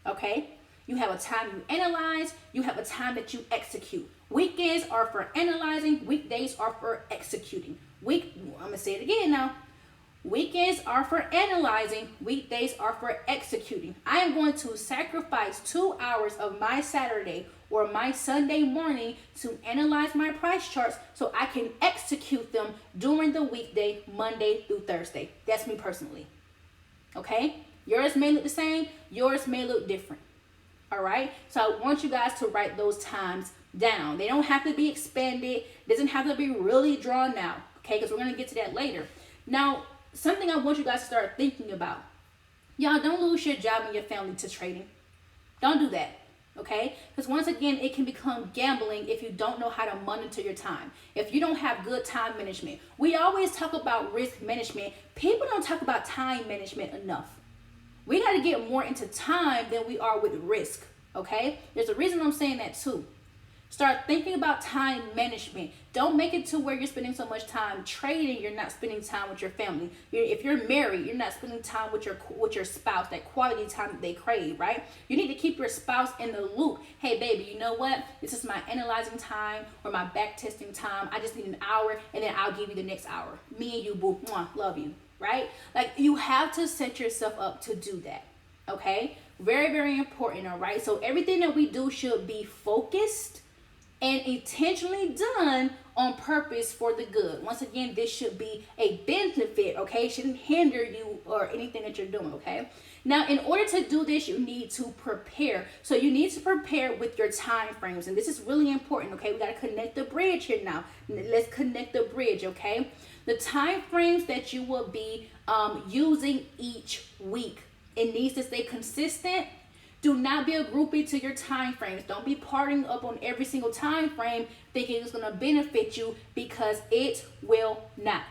Okay. You have a time you analyze, you have a time that you execute. Weekends are for analyzing, weekdays are for executing. I'm going to say it again now. Weekends are for analyzing, weekdays are for executing. I am going to sacrifice 2 hours of my Saturday or my Sunday morning to analyze my price charts so I can execute them during the weekday, Monday through Thursday. That's me personally. Okay? Yours may look the same, yours may look different. All right? So I want you guys to write those times down. They don't have to be expanded. It doesn't have to be really drawn out. Okay? Because we're going to get to that later. Now, something I want you guys to start thinking about. Y'all, don't lose your job and your family to trading. Don't do that. Okay? Because once again, it can become gambling if you don't know how to monitor your time. If you don't have good time management. We always talk about risk management. People don't talk about time management enough. We got to get more into time than we are with risk. Okay? There's a reason I'm saying that too. Start thinking about time management. Don't make it to where you're spending so much time trading, you're not spending time with your family. If you're married, you're not spending time with your spouse, that quality time that they crave, right? You need to keep your spouse in the loop. Hey, baby, you know what? This is my analyzing time or my back testing time. I just need an hour, and then I'll give you the next hour. Me and you, boo, mwah, love you, right? Like, you have to set yourself up to do that, okay? Very, very important, all right? So everything that we do should be focused and intentionally done on purpose for the good. Once again, this should be a benefit, okay? It shouldn't hinder you or anything that you're doing, okay? Now, in order to do this, you need to prepare. So you need to prepare with your time frames. And this is really important, okay? We got to connect the bridge here now. Let's connect the bridge, okay? The time frames that you will be using each week. It needs to stay consistent. Do not be a groupie to your time frames. Don't be parting up on every single time frame thinking it's going to benefit you, because it will not.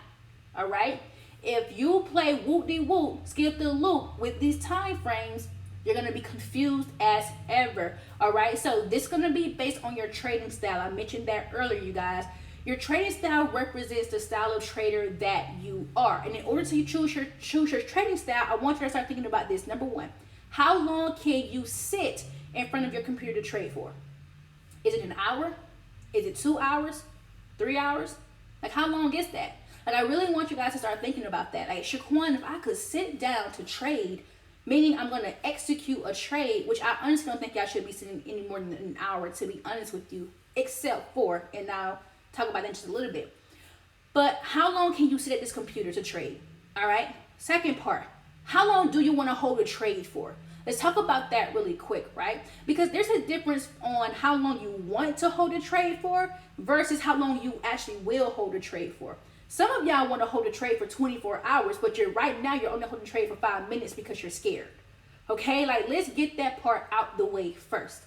All right? If you play whoop-de-whoop, skip the loop with these time frames, you're going to be confused as ever. All right? So this is going to be based on your trading style. I mentioned that earlier, you guys. Your trading style represents the style of trader that you are. And in order to choose your trading style, I want you to start thinking about this. Number one, how long can you sit in front of your computer to trade for? Is it an hour? Is it 2 hours? 3 hours? Like, how long is that? Like, I really want you guys to start thinking about that. Like, Shaquan, if I could sit down to trade, meaning I'm going to execute a trade, which I honestly don't think y'all should be sitting any more than an hour, to be honest with you, except for, and I'll talk about that in just a little bit. But how long can you sit at this computer to trade? All right? Second part. How long do you want to hold a trade for? Let's talk about that really quick, right? Because there's a difference on how long you want to hold a trade for versus how long you actually will hold a trade for. Some of y'all want to hold a trade for 24 hours, but right now you're only holding a trade for 5 minutes because you're scared. Okay? Like, let's get that part out the way first.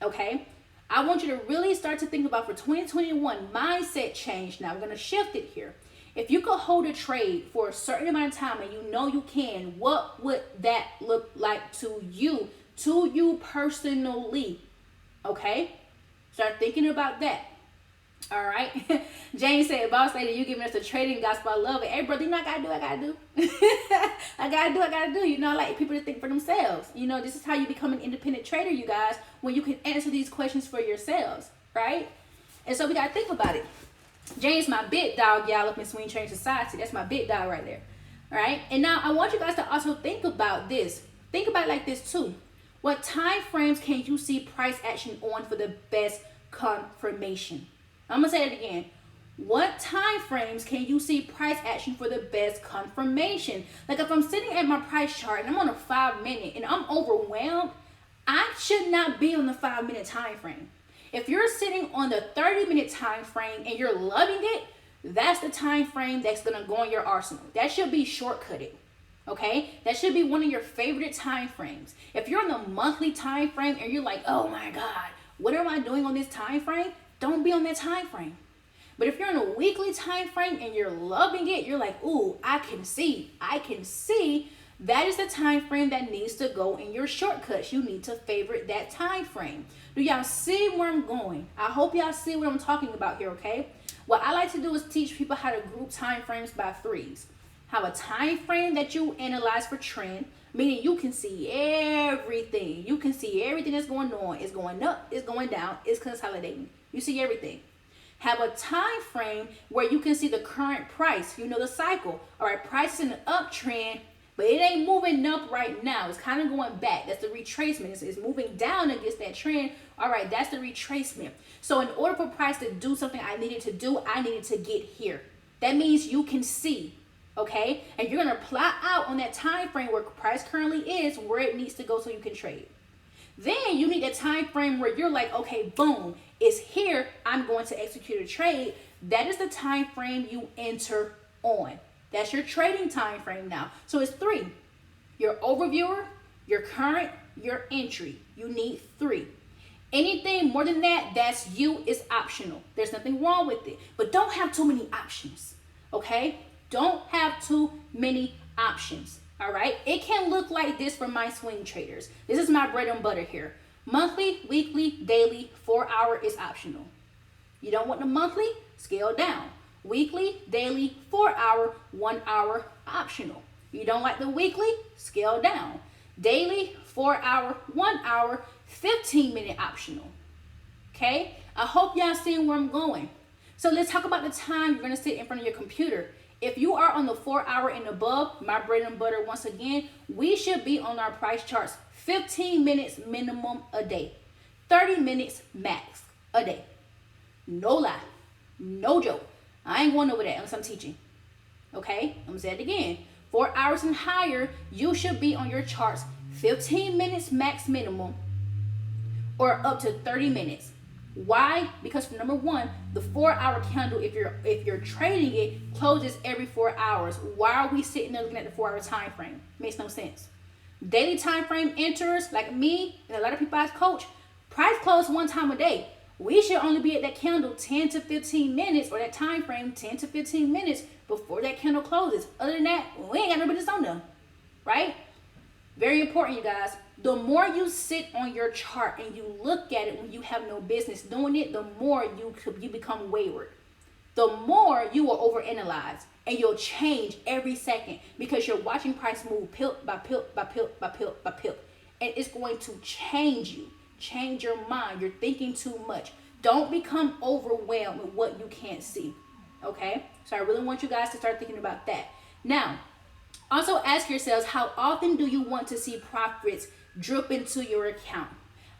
Okay? I want you to really start to think about, for 2021, mindset change. Now, I'm going to shift it here. If you could hold a trade for a certain amount of time, and you know you can, what would that look like to you personally? Okay? Start thinking about that. All right? Jane said, boss lady, you giving us the trading gospel. I love it. Hey, brother, you know, I gotta do. I gotta do. You know, I like people to think for themselves. You know, this is how you become an independent trader, you guys, when you can answer these questions for yourselves, right? And so we gotta think about it. Jane's my big dog, y'all, up in Swing Trading Society. That's my big dog right there. All right? And now I want you guys to also think about this. Think about it like this too. What time frames can you see price action on for the best confirmation? I'm going to say it again. What time frames can you see price action for the best confirmation? Like, if I'm sitting at my price chart and I'm on a 5 minute and I'm overwhelmed, I should not be on the 5 minute time frame. If you're sitting on the 30-minute time frame and you're loving it, that's the time frame that's going to go in your arsenal. That should be shortcutted, okay? That should be one of your favorite time frames. If you're on the monthly time frame and you're like, oh my God, what am I doing on this time frame? Don't be on that time frame. But if you're in a weekly time frame and you're loving it, you're like, ooh, I can see. That is the time frame that needs to go in your shortcuts. You need to favorite that time frame. Do y'all see where I'm going? I hope y'all see what I'm talking about here, okay? What I like to do is teach people how to group time frames by threes. Have a time frame that you analyze for trend, meaning you can see everything. You can see everything that's going on. It's going up, it's going down, it's consolidating. You see everything. Have a time frame where you can see the current price. You know the cycle. All right, price is in an uptrend, but it ain't moving up right now. It's kind of going back. That's the retracement. It's moving down against that trend. All right, that's the retracement. So in order for price to do something I needed to do, I needed to get here. That means you can see, okay? And you're going to plot out on that time frame where price currently is, where it needs to go so you can trade. Then you need a time frame where you're like, okay, boom, it's here. I'm going to execute a trade. That is the time frame you enter on. That's your trading time frame now. So it's three. your overviewer, your current, your entry. You need 3. Anything more than that, that's you, is optional. There's nothing wrong with it. But don't have too many options, okay? Don't have too many options, all right? It can look like this for my swing traders. This is my bread and butter here. Monthly, weekly, daily, 4-hour is optional. You don't want the monthly? Scale down. Weekly, daily, 4-hour, 1 hour, optional. You don't like the weekly? Scale down. Daily, 4-hour, 1 hour, 15-minute optional. Okay? I hope y'all seeing where I'm going. So let's talk about the time you're going to sit in front of your computer. If you are on the 4-hour and above, my bread and butter, once again, we should be on our price charts 15 minutes minimum a day. 30 minutes max a day. No lie. No joke. I ain't going over that unless I'm teaching. Okay? I'm going to say it again. 4 hours and higher, you should be on your charts 15 minutes max minimum or up to 30 minutes. Why? Because for number one, the 4-hour candle, if you're trading it, closes every 4 hours. Why are we sitting there looking at the 4-hour time frame? Makes no sense. Daily time frame enters, like me and a lot of people I coach, price close one time a day. We should only be at that candle 10 to 15 minutes, or that time frame 10 to 15 minutes before that candle closes. Other than that, we ain't got no business on them, right? Very important, you guys. The more you sit on your chart and you look at it when you have no business doing it, the more you become wayward. The more you will overanalyze and you'll change every second because you're watching price move pip by pip by pip by pip by pip. And it's going to change you, change your mind. You're thinking too much. Don't become overwhelmed with what you can't see, okay? So I really want you guys to start thinking about that. Now, also ask yourselves, how often do you want to see profits drip into your account?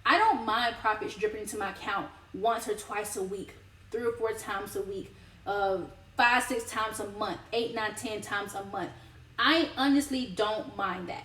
I don't mind profits dripping into my account once or twice a week, 3 or 4 times a week, 5, 6 times a month, 8, 9, 10 times a month. I honestly don't mind that.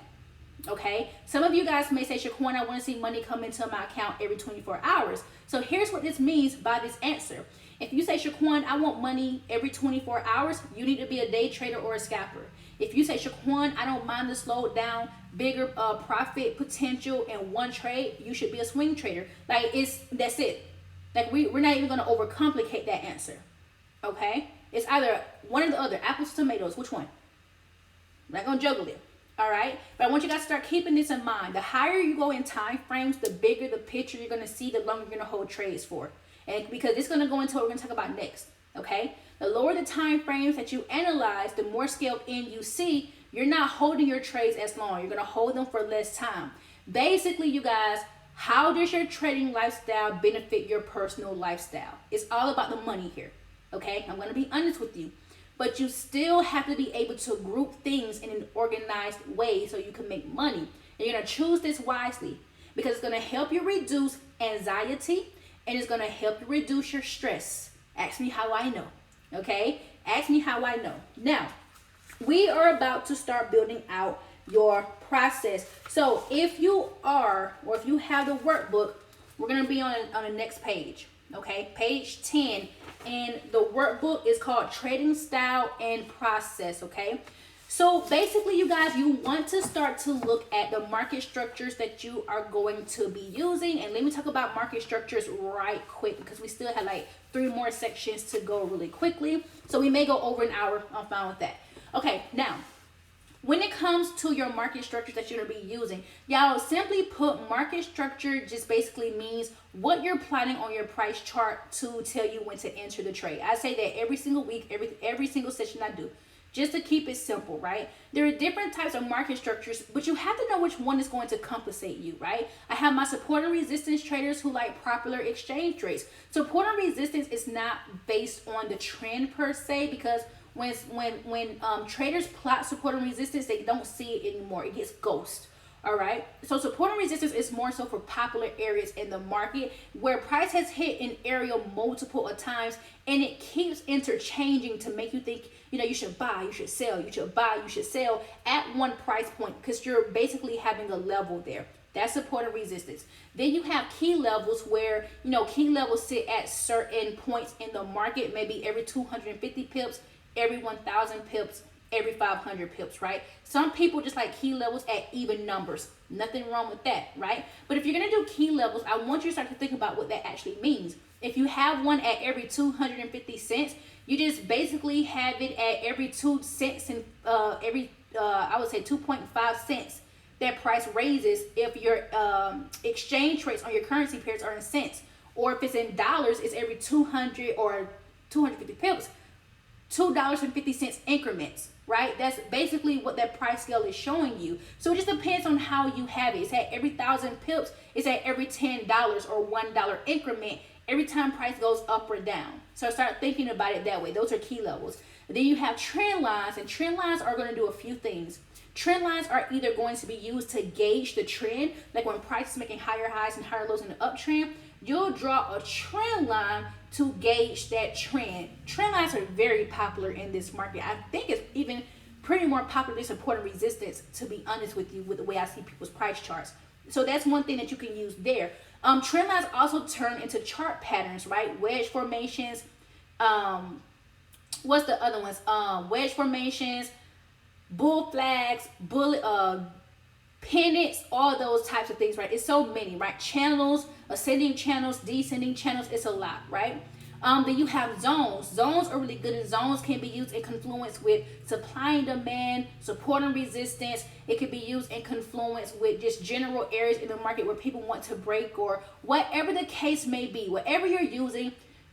Okay, some of you guys may say, Shaquan, I want to see money come into my account every 24 hours. So here's what this means by this answer. If you say, Shaquan, I want money every 24 hours, you need to be a day trader or a scalper. If you say, Shaquan, I don't mind the slowed down, bigger profit potential in one trade, you should be a swing trader. Like, that's it. Like, we're not even going to overcomplicate that answer. Okay? It's either one or the other, apples, tomatoes, which one? I'm not going to juggle it. All right, but I want you guys to start keeping this in mind. The higher you go in time frames, the bigger the picture you're going to see, the longer you're going to hold trades for. And because it's going to go into what we're going to talk about next, okay? The lower the time frames that you analyze, the more scaled in you see, you're not holding your trades as long. You're going to hold them for less time. Basically, you guys, how does your trading lifestyle benefit your personal lifestyle? It's all about the money here, okay? I'm going to be honest with you. But you still have to be able to group things in an organized way so you can make money. And you're going to choose this wisely because it's going to help you reduce anxiety and it's going to help you reduce your stress. Ask me how I know, okay? Ask me how I know. Now, we are about to start building out your process. So if you are, or if you have the workbook, we're going to be on the next page, okay? Page 10. And the workbook is called Trading Style and Process, okay? So basically, you guys, you want to start to look at the market structures that you are going to be using. And let me talk about market structures right quick because we still have like 3 more sections to go really quickly. So we may go over an hour. I'm fine with that. Okay, now, when it comes to your market structures that you're going to be using, y'all, simply put, market structure just basically means what you're plotting on your price chart to tell you when to enter the trade. I say that every single week, every single session I do, just to keep it simple, right? There are different types of market structures, but you have to know which one is going to compensate you, right? I have my support and resistance traders who like popular exchange rates. Support and resistance is not based on the trend per se, because when traders plot support and resistance, they don't see it anymore. It gets ghost. All right. So support and resistance is more so for popular areas in the market where price has hit an area multiple of times and it keeps interchanging to make you think, you know, you should buy, you should sell, you should buy, you should sell at one price point because you're basically having a level there. That's support and resistance. Then you have key levels where, you know, key levels sit at certain points in the market, maybe every 250 pips, every 1,000 pips, every 500 pips, right? Some people just like key levels at even numbers. Nothing wrong with that, right? But if you're going to do key levels, I want you to start to think about what that actually means. If you have one at every 250 cents, you just basically have it at every 2 cents and I would say 2.5 cents. That price raises if your exchange rates on your currency pairs are in cents, or if it's in dollars, it's every 200 or 250 pips, $2.50 increments, right? That's basically what that price scale is showing you. So it just depends on how you have it. It's at every 1,000 pips, it's at every $10 or $1 increment every time price goes up or down. So start thinking about it that way. Those are key levels. And then you have trend lines, and trend lines are going to do a few things. Trend lines are either going to be used to gauge the trend, like when price is making higher highs and higher lows in the uptrend, you'll draw a trend line to gauge that trend. Trend lines are very popular in this market. I think it's even pretty more popular than support and resistance, to be honest with you, with the way I see people's price charts. So that's one thing that you can use there. Trend lines also turn into chart patterns, right? Wedge formations. What's the other ones? Wedge formations, bull flags, pennants, all those types of things, right? It's so many, right? Channels, ascending channels, descending channels. It's a lot, right? Then you have zones. Zones are really good, and zones can be used in confluence with supply and demand, support and resistance. It can be used in confluence with just general areas in the market where people want to break, or whatever the case may be. Whatever you're using,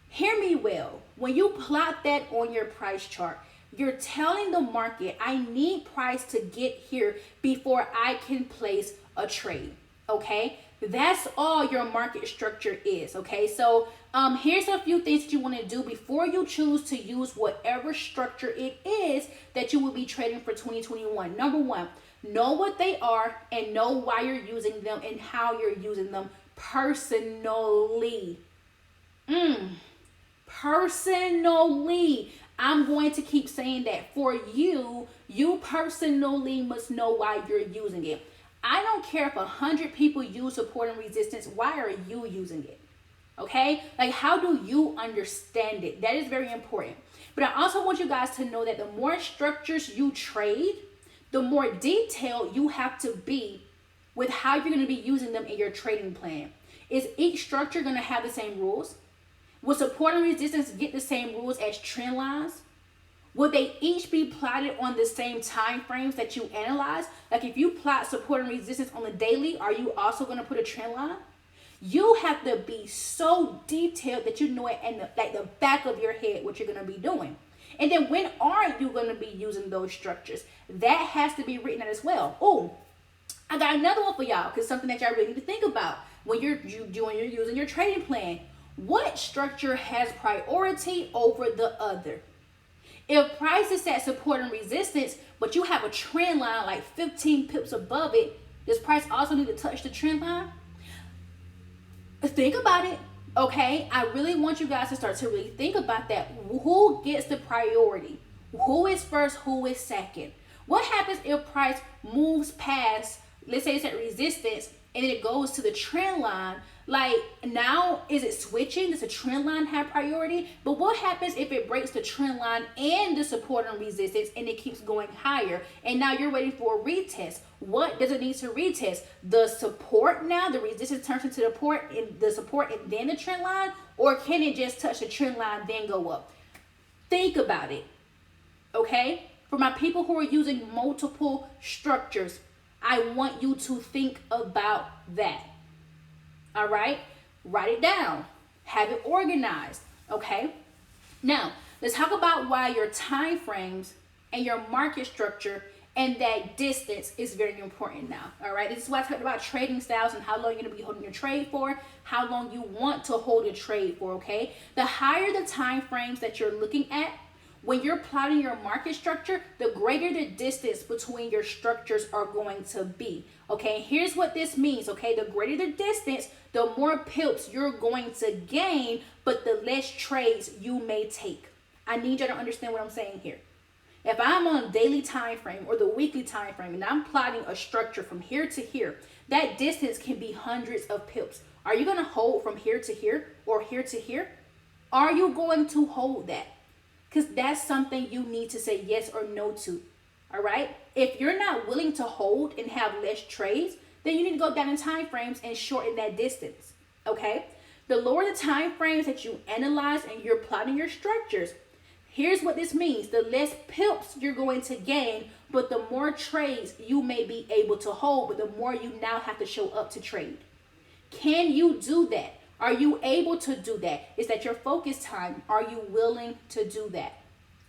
hear me well. When you plot that on your price chart, you're telling the market, I need price to get here before I can place a trade, okay? That's all your market structure is, okay? So here's a few things that you want to do before you choose to use whatever structure it is that you will be trading for 2021. Number one, know what they are and know why you're using them and how you're using them personally. Personally. I'm going to keep saying that for you. You personally must know why you're using it. I don't care if 100 people use support and resistance. Why are you using it? Okay? Like, how do you understand it? That is very important. But I also want you guys to know that the more structures you trade, the more detailed you have to be with how you're going to be using them in your trading plan. Is each structure going to have the same rules? Will support and resistance get the same rules as trend lines? Will they each be plotted on the same time frames that you analyze? Like if you plot support and resistance on the daily, are you also going to put a trend line? You have to be so detailed that you know it in the back of your head what you're going to be doing. And then when are you going to be using those structures? That has to be written out as well. Oh, I got another one for y'all, because something that y'all really need to think about when you're using your trading plan. What structure has priority over the other? If price is at support and resistance, but you have a trend line like 15 pips above it, does price also need to touch the trend line? Think about it, okay? I really want you guys to start to really think about that. Who gets the priority? Who is first? Who is second? What happens if price moves past, let's say it's at resistance, and then it goes to the trend line? Like, now is it switching? Does the trend line have priority? But what happens if it breaks the trend line and the support and resistance and it keeps going higher, and now you're waiting for a retest? What does it need to retest? The support now, the resistance turns into the support and then the trend line? Or can it just touch the trend line then go up? Think about it, okay? For my people who are using multiple structures, I want you to think about that. All right, write it down, have it organized. Okay, now let's talk about why your time frames and your market structure and that distance is very important now. All right, this is why I talked about trading styles and how long you're going to be holding your trade for, how long you want to hold a trade for. Okay, the higher the time frames that you're looking at when you're plotting your market structure, the greater the distance between your structures are going to be. Okay, here's what this means. Okay, the greater the distance, the more pips you're going to gain, but the less trades you may take. I need you to understand what I'm saying here. If I'm on a daily time frame or the weekly time frame and I'm plotting a structure from here to here, that distance can be hundreds of pips. Are you going to hold from here to here or here to here? Are you going to hold that? because that's something you need to say yes or no to. All right. If you're not willing to hold and have less trades, then you need to go down in time frames and shorten that distance. Okay. The lower the time frames that you analyze and you're plotting your structures, here's what this means. The less pips you're going to gain, but the more trades you may be able to hold, but the more you now have to show up to trade. Can you do that? Are you able to do that? Is that your focus time? Are you willing to do that?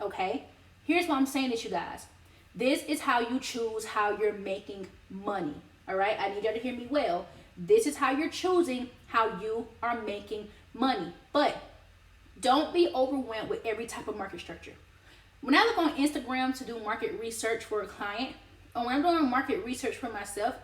Okay. Here's what I'm saying to you guys. This is how you choose how you're making money. All right. I need y'all to hear me well. This is how you're choosing how you are making money. But don't be overwhelmed with every type of market structure. When I look on Instagram to do market research for a client, or when I'm doing market research for myself,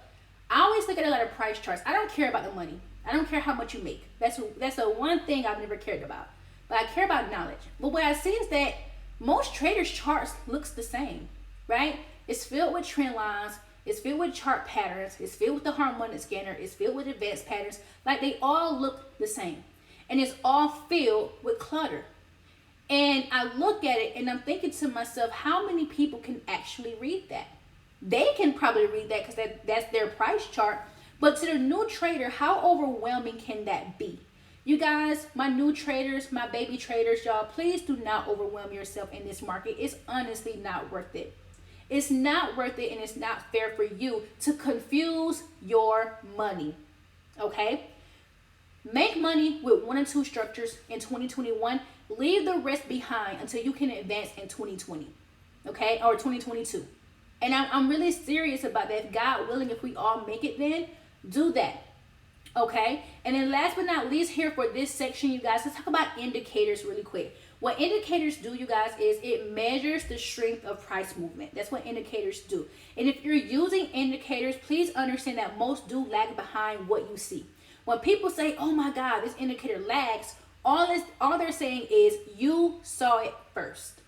I always look at a lot of price charts. I don't care about the money. I don't care how much you make. That's the one thing I've never cared about. But I care about knowledge. But what I see is that most traders' charts looks the same, right? It's filled with trend lines. It's filled with chart patterns. It's filled with the harmonic scanner. It's filled with advanced patterns. Like, they all look the same. And it's all filled with clutter. And I look at it and I'm thinking to myself, how many people can actually read that? They can probably read that because that's their price chart. But to the new trader, how overwhelming can that be? You guys, my new traders, my baby traders, y'all, please do not overwhelm yourself in this market. It's honestly not worth it. It's not worth it, and it's not fair for you to confuse your money. Okay? Make money with 1 or 2 structures in 2021. Leave the rest behind until you can advance in 2020. Okay? Or 2022. And I'm really serious about that. If God willing, if we all make it, then do that. Okay? And then last but not least, here for this section, you guys, let's talk about indicators really quick. What indicators do, you guys, is it measures the strength of price movement. That's what indicators do. And if you're using indicators, please understand that most do lag behind what you see. When people say, oh my God, this indicator lags, all they're saying is you saw it first.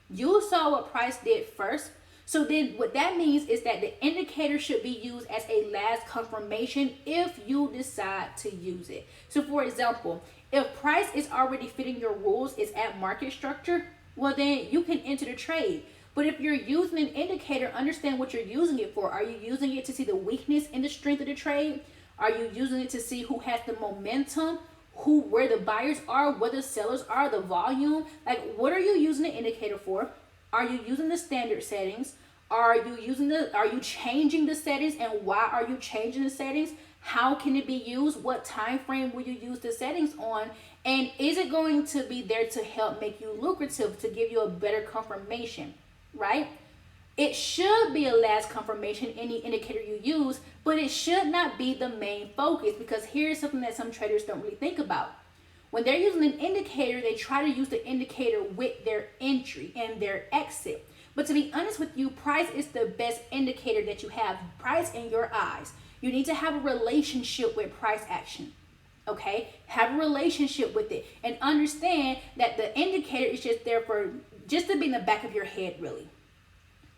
You saw what price did first. So then what that means is that the indicator should be used as a last confirmation if you decide to use it. So for example, if price is already fitting your rules, it's at market structure, well then you can enter the trade. But if you're using an indicator, understand what you're using it for. Are you using it to see the weakness and the strength of the trade? Are you using it to see who has the momentum, where the buyers are, where the sellers are, the volume? Like, what are you using the indicator for? Are you using the standard settings? Are you changing the settings, and why are you changing the settings? How can it be used? What time frame will you use the settings on? And is it going to be there to help make you lucrative, to give you a better confirmation, right? It should be a last confirmation, any indicator you use, but it should not be the main focus, because here's something that some traders don't really think about. When they're using an indicator, they try to use the indicator with their entry and their exit. But to be honest with you, price is the best indicator that you have. Price in your eyes. You need to have a relationship with price action. Okay? Have a relationship with it. And understand that the indicator is just there just to be in the back of your head, really.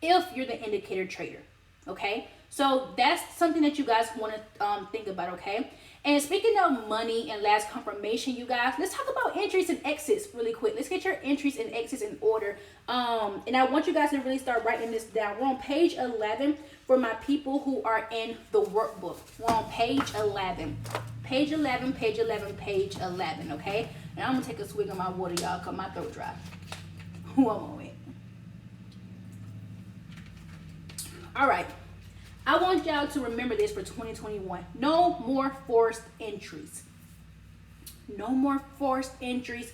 If you're the indicator trader. Okay? So that's something that you guys want to think about, okay? And speaking of money and last confirmation, you guys, let's talk about entries and exits really quick. Let's get your entries and exits in order. And I want you guys to really start writing this down. We're on page 11 for my people who are in the workbook. We're on page 11. Page 11, page 11, page 11, okay? And I'm going to take a swig of my water, y'all, because my throat dry. One moment. All right. I want y'all to remember this for 2021. No more forced entries. No more forced entries.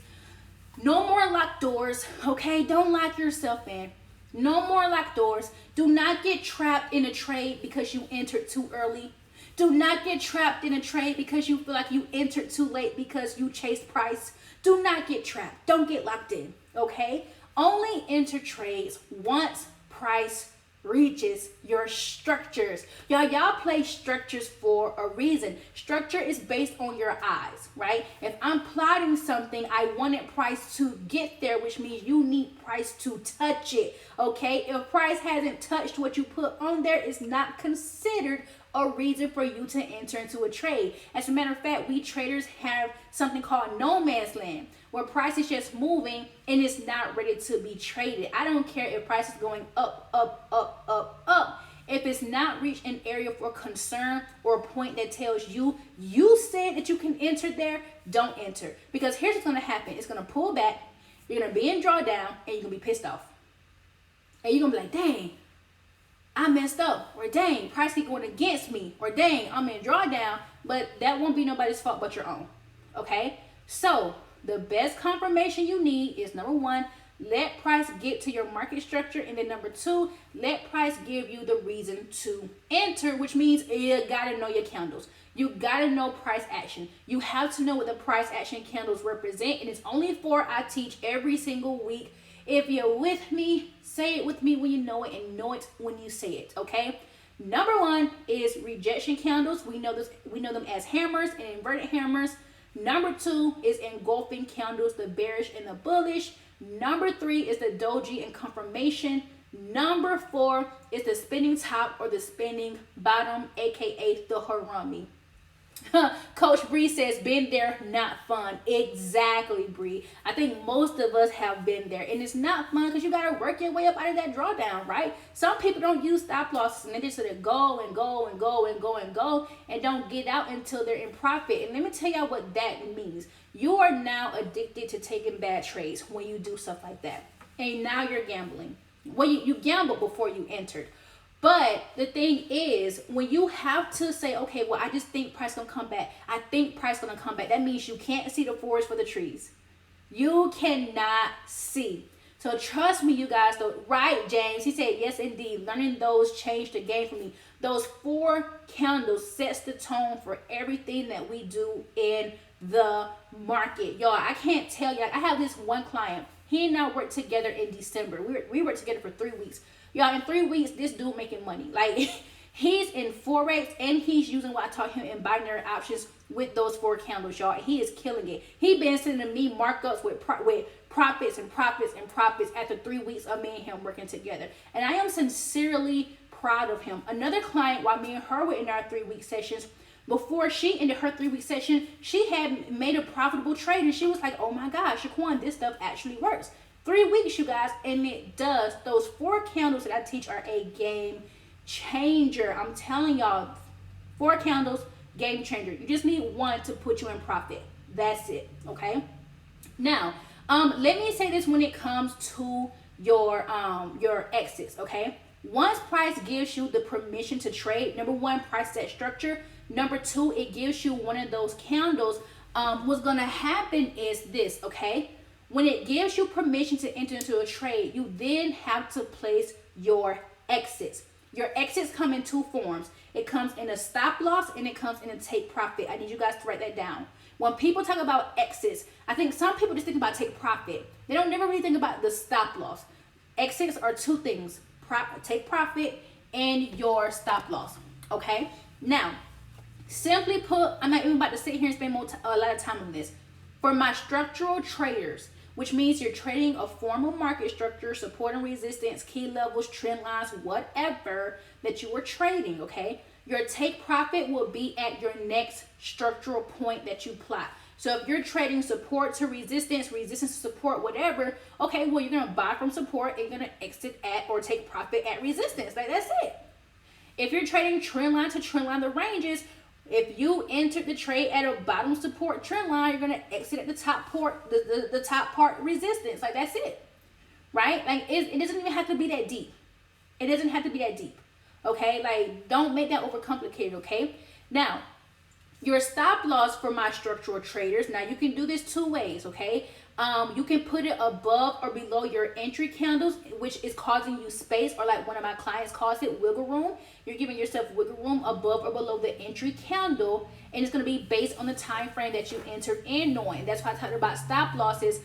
No more locked doors. Okay, don't lock yourself in. No more locked doors. Do not get trapped in a trade because you entered too early. Do not get trapped in a trade because you feel like you entered too late because you chased price. Do not get trapped. Don't get locked in. Okay? Only enter trades once price reaches your structures. Y'all play structures for a reason. Structure is based on your eyes, right? If I'm plotting something, I wanted price to get there, which means you need price to touch it, okay? If price hasn't touched what you put on there, it's not considered a reason for you to enter into a trade. As a matter of fact, we traders have something called no man's land, where price is just moving and it's not ready to be traded. I don't care if price is going up, up, up, up, up. If it's not reached an area for concern or a point that tells you said that you can enter there, don't enter. Because here's what's going to happen. It's going to pull back. You're going to be in drawdown and you're going to be pissed off. And you're going to be like, dang, I messed up. Or dang, price is going against me. Or dang, I'm in drawdown. But that won't be nobody's fault but your own. Okay? So the best confirmation you need is, number one, let price get to your market structure. And then number two, let price give you the reason to enter, which means you gotta know your candles. You gotta know price action. You have to know what the price action candles represent. And it's only four I teach every single week. If you're with me, say it with me when you know it, and know it when you say it, okay? Number one is rejection candles. We know them as hammers and inverted hammers. Number two is engulfing candles, the bearish and the bullish. Number three is the doji and confirmation. Number four is the spinning top or the spinning bottom, aka the harami. Coach Bree says, been there, not fun. Exactly, Bree. I think most of us have been there, and it's not fun because you got to work your way up out of that drawdown, right? Some people don't use stop losses, and they just sort of go and go and go and go and go and don't get out until they're in profit. And let me tell y'all what that means. You are now addicted to taking bad trades when you do stuff like that, and now you're gambling. Well, you gambled before you entered. But the thing is, when you have to say, okay, well, I just think price gonna come back. I think price gonna come back. That means you can't see the forest for the trees. You cannot see. So trust me, you guys. Though, right, James? He said, yes, indeed. Learning those changed the game for me. Those four candles sets the tone for everything that we do in the market. Y'all, I can't tell you. I have this one client. He and I worked together in December. We worked together for 3 weeks. Y'all, in 3 weeks, this dude making money. Like, he's in Forex, and he's using what I taught him in binary options with those four candles, y'all. He is killing it. He been sending me markups with profits and profits and profits after 3 weeks of me and him working together. And I am sincerely proud of him. Another client, while me and her were in our 3-week sessions, before she ended her 3-week session, she had made a profitable trade, and she was like, oh my gosh, Shaquan, this stuff actually works. 3 weeks, you guys, and it does. Those four candles that I teach are a game changer. I'm telling y'all, 4 candles, game changer. You just need one to put you in profit. That's it, okay? Now, let me say this when it comes to your exits, okay? Once price gives you the permission to trade, number one, price set structure. Number two, it gives you one of those candles. What's gonna happen is this, okay? When it gives you permission to enter into a trade, you then have to place your exits. Your exits come in 2 forms. It comes in a stop loss and it comes in a take profit. I need you guys to write that down. When people talk about exits, I think some people just think about take profit. They don't never really think about the stop loss. Exits are 2 things, take profit and your stop loss, okay? Now, simply put, I'm not even about to sit here and spend a lot of time on this. For my structural traders, which means you're trading a formal market structure, support and resistance, key levels, trend lines, whatever that you are trading, okay? Your take profit will be at your next structural point that you plot. So if you're trading support to resistance, resistance to support, whatever, okay, well, you're going to buy from support and you're going to exit at or take profit at resistance. Like, that's it. If you're trading trend line to trend line, the ranges, if you entered the trade at a bottom support trend line, you're going to exit at the top part, the top part resistance. Like, that's it, right? Like, it doesn't even have to be that deep. It doesn't have to be that deep, okay? Like, don't make that overcomplicated, okay? Now, your stop loss for my structural traders, now you can do this 2 ways, okay? You can put it above or below your entry candles, which is causing you space, or like one of my clients calls it wiggle room. You're giving yourself wiggle room above or below the entry candle, and it's going to be based on the time frame that you entered in knowing. That's why I talked about stop losses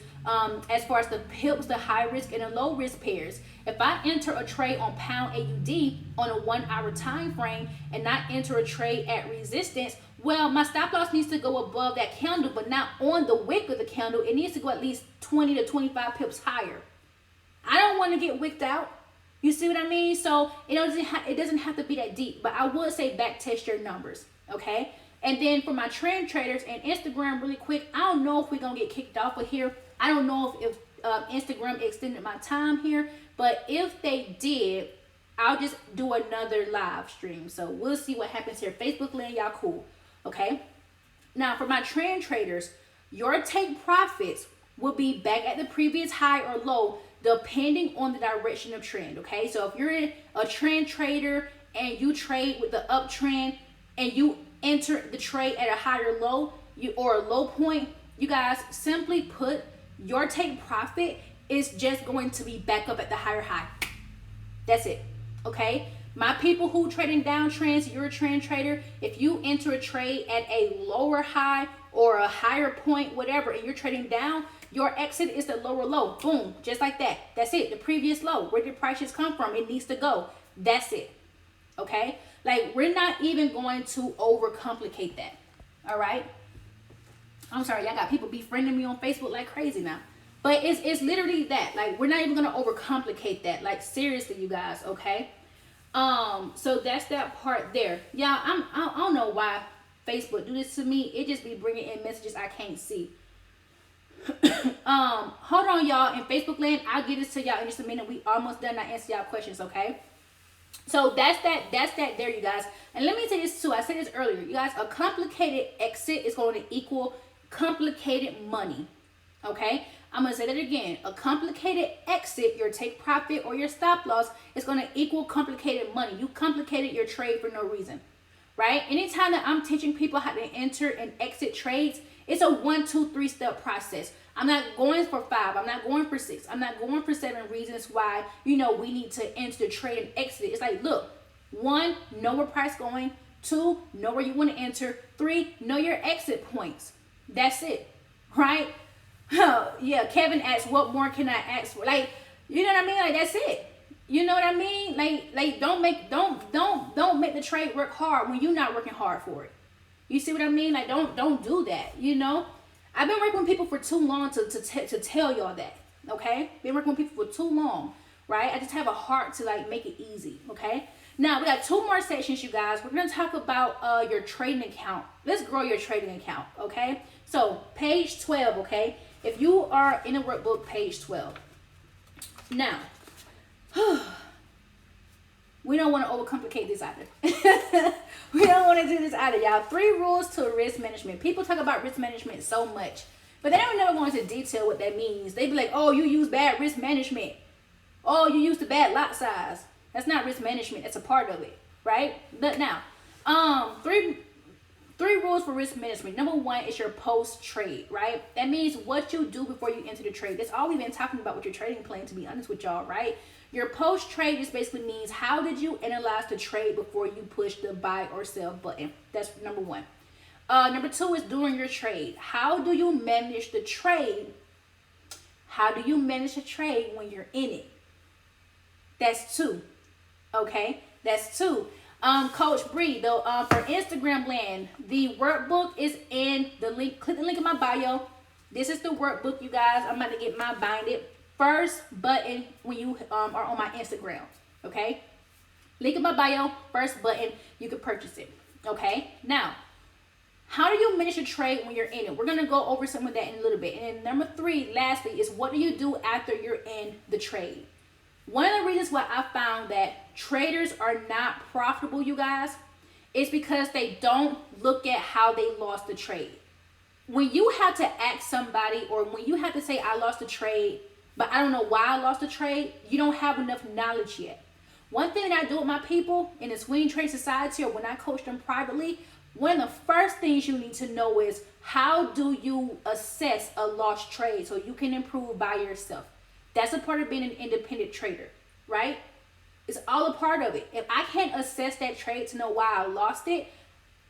as far as the pips, the high risk and the low risk pairs. If I enter a trade on pound AUD on a 1 hour time frame and not enter a trade at resistance, well, my stop loss needs to go above that candle, but not on the wick of the candle. It needs to go at least 20 to 25 pips higher. I don't want to get wicked out. You see what I mean? So it doesn't have to be that deep, but I would say back test your numbers, okay? And then for my trend traders and Instagram, really quick, I don't know if we're gonna get kicked off of here. I don't know if Instagram extended my time here, but if they did, I'll just do another live stream. So we'll see what happens here. Facebook land, y'all cool, okay? Now for my trend traders, your take profits will be back at the previous high or low, depending on the direction of trend, okay? So if you're a trend trader and you trade with the uptrend and you enter the trade at a higher low or a low point, you guys simply put your take profit is just going to be back up at the higher high. That's it, okay? My people who trading downtrends, you're a trend trader. If you enter a trade at a lower high or a higher point, whatever, and you're trading down, your exit is the lower low. Boom, just like that. That's it. The previous low. Where did prices come from? It needs to go. That's it. Okay? Like, we're not even going to overcomplicate that. All right? I'm sorry, y'all got people befriending me on Facebook like crazy now. But it's literally that. Like, we're not even going to overcomplicate that. Like, seriously, you guys, okay? So that's that part there. Y'all, I don't know why Facebook do this to me. It just be bringing in messages I can't see. Hold on, y'all. In Facebook land, I'll get this to y'all in just a minute. We almost done. I answer y'all questions, okay? So that's that there, you guys. And let me say this too. I said this earlier. You guys, a complicated exit is going to equal complicated money. Okay? I'm going to say that again. A complicated exit, your take profit or your stop loss, is going to equal complicated money. You complicated your trade for no reason. Right? Anytime that I'm teaching people how to enter and exit trades, it's a 1, 2, 3 step process. I'm not going for 5. I'm not going for 6. I'm not going for 7 reasons why, we need to enter the trade and exit. It's like, look, 1, know where price going. 2, know where you want to enter. 3, know your exit points. That's it. Right? Yeah, Kevin asks, what more can I ask for? Like, you know what I mean? Like, that's it. You know what I mean? Like don't make the trade work hard when you're not working hard for it. You see what I mean? Like, don't do that, I've been working with people for too long to tell y'all that, okay? Been working with people for too long, right? I just have a heart to, like, make it easy, okay? Now, we got 2 more sections, you guys. We're going to talk about your trading account. Let's grow your trading account, okay? So, page 12, okay? If you are in a workbook, page 12. Now, we don't want to overcomplicate this either. We don't want to do this either, y'all. 3 rules to risk management. People talk about risk management so much, but they don't never go into detail what that means. They be like, oh, you use bad risk management. Oh, you use the bad lot size. That's not risk management. That's a part of it, right? But now, 3 rules for risk management. Number 1 is your post-trade, right? That means what you do before you enter the trade. That's all we've been talking about with your trading plan, to be honest with y'all, right? Your post-trade just basically means how did you analyze the trade before you push the buy or sell button. That's number 1. Number 2 is during your trade. How do you manage the trade? How do you manage the trade when you're in it? That's 2. Okay, that's 2. Coach Bree, though, for Instagram land, the workbook is in the link. Click the link in my bio. This is the workbook, you guys. I'm about to get my binded first button when you are on my Instagram. Okay, link in my bio, first button. You can purchase it. Okay, now, how do you manage a trade when you're in it? We're gonna go over some of that in a little bit. And then number 3, lastly, is what do you do after you're in the trade? One of the reasons why I found that traders are not profitable, you guys, is because they don't look at how they lost the trade. When you have to ask somebody, or when you have to say, I lost the trade, but I don't know why I lost the trade, you don't have enough knowledge yet. One thing that I do with my people in the Swing Trade Society, or when I coach them privately, one of the first things you need to know is, how do you assess a lost trade so you can improve by yourself? That's a part of being an independent trader, right? It's all a part of it. If I can't assess that trade to know why I lost it,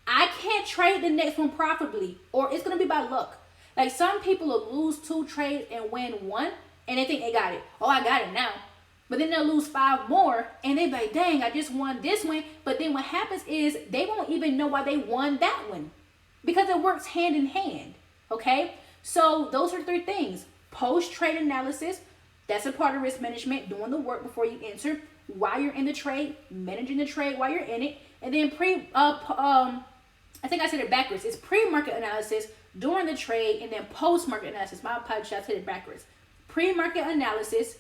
I can't trade the next one profitably, or it's going to be by luck. Like, some people will lose 2 trades and win 1, and they think they got it. Oh, I got it now. But then they'll lose 5 more, and they be like, dang, I just won this one. But then what happens is they won't even know why they won that one, because it works hand in hand, okay? So those are 3 things. Post-trade analysis. That's a part of risk management, doing the work before you enter. while you're in the trade, managing the trade while you're in it, and then I think I said it backwards. It's pre-market analysis during the trade, and then post-market analysis. My apologies, I said it backwards. Pre-market analysis,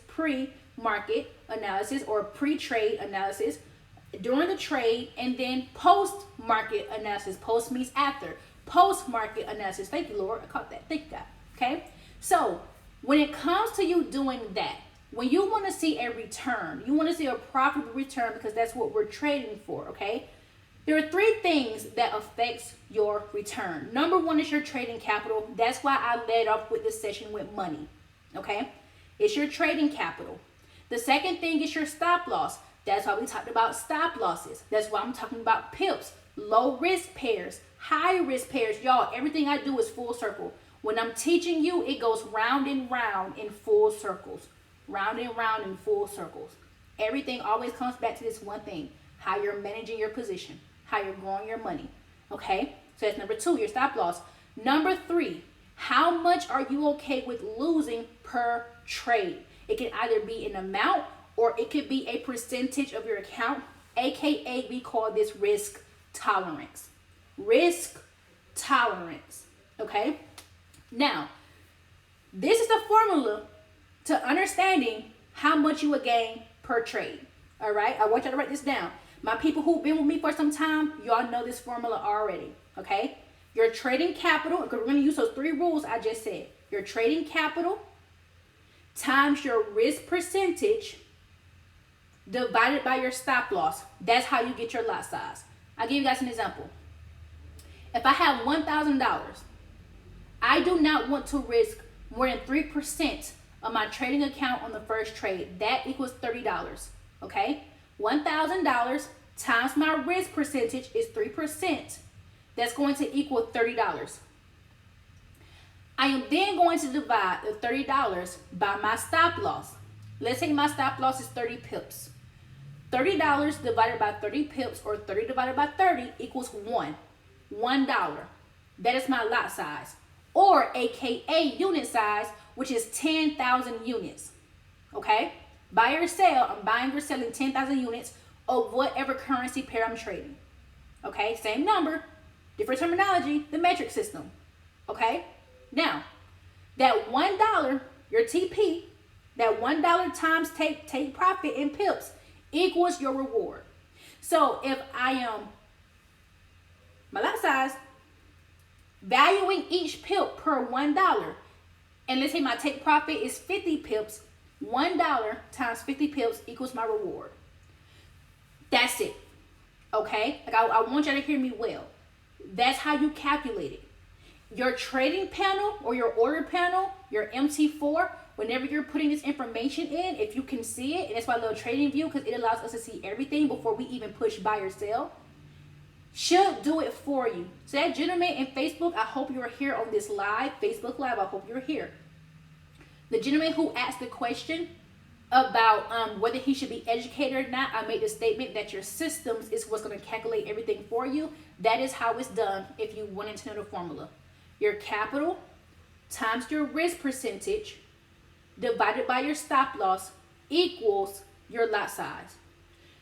or pre-trade analysis during the trade, and then post-market analysis. Post means after. Post-market analysis. Thank you, Lord. I caught that. Thank you, God. Okay? So, when it comes to you doing that, when you want to see a return, you want to see a profitable return, because that's what we're trading for, okay? There are three things that affects your return. Number one is your trading capital. That's why I led off with this session with money, okay? It's your trading capital. The second thing is your stop loss. That's why we talked about stop losses. That's why I'm talking about pips, low risk pairs, high risk pairs. Y'all, everything I do is full circle. When I'm teaching you, it goes round and round in full circles. Round and round in full circles. Everything always comes back to this one thing: how you're managing your position, how you're growing your money. Okay? So that's number two, your stop loss. Number three, how much are you okay with losing per trade? It can either be an amount or it could be a percentage of your account, aka we call this risk tolerance. Risk tolerance. Okay? Now, this is the formula to understanding how much you would gain per trade. All right? I want y'all to write this down. My people who've been with me for some time, y'all know this formula already. Okay? Your trading capital, because we're going to use those three rules I just said. Your trading capital times your risk percentage divided by your stop loss. That's how you get your lot size. I'll give you guys an example. If I have $1,000, I do not want to risk more than 3% of my trading account on the first trade. That equals $30. Okay? $1,000 times my risk percentage is 3%. That's going to equal $30. I am then going to divide the $30 by my stop loss. Let's say my stop loss is 30 pips. $30 divided by 30 pips, or 30 divided by 30, equals $1. $1. That is my lot size, or aka unit size, which is 10,000 units. Okay? Buy or sell, I'm buying or selling 10,000 units of whatever currency pair I'm trading. Okay? Same number, different terminology, the metric system. Okay? Now, that $1, your TP, that $1 times take profit in pips equals your reward. So if I am, my lot size, valuing each pip per $1, and let's say my take profit is 50 pips, $1 times 50 pips equals my reward. That's it. Okay? Like I want y'all to hear me well. That's how you calculate it. Your trading panel or your order panel, your MT4, whenever you're putting this information in, if you can see it, and that's why I love Trading View, because it allows us to see everything before we even push buy or sell, should do it for you. So that gentleman in Facebook, I hope you're here on this live, Facebook Live, I hope you're here. The gentleman who asked the question about whether he should be educated or not, I made the statement that your systems is what's going to calculate everything for you. That is how it's done if you wanted to know the formula. Your capital times your risk percentage divided by your stop loss equals your lot size.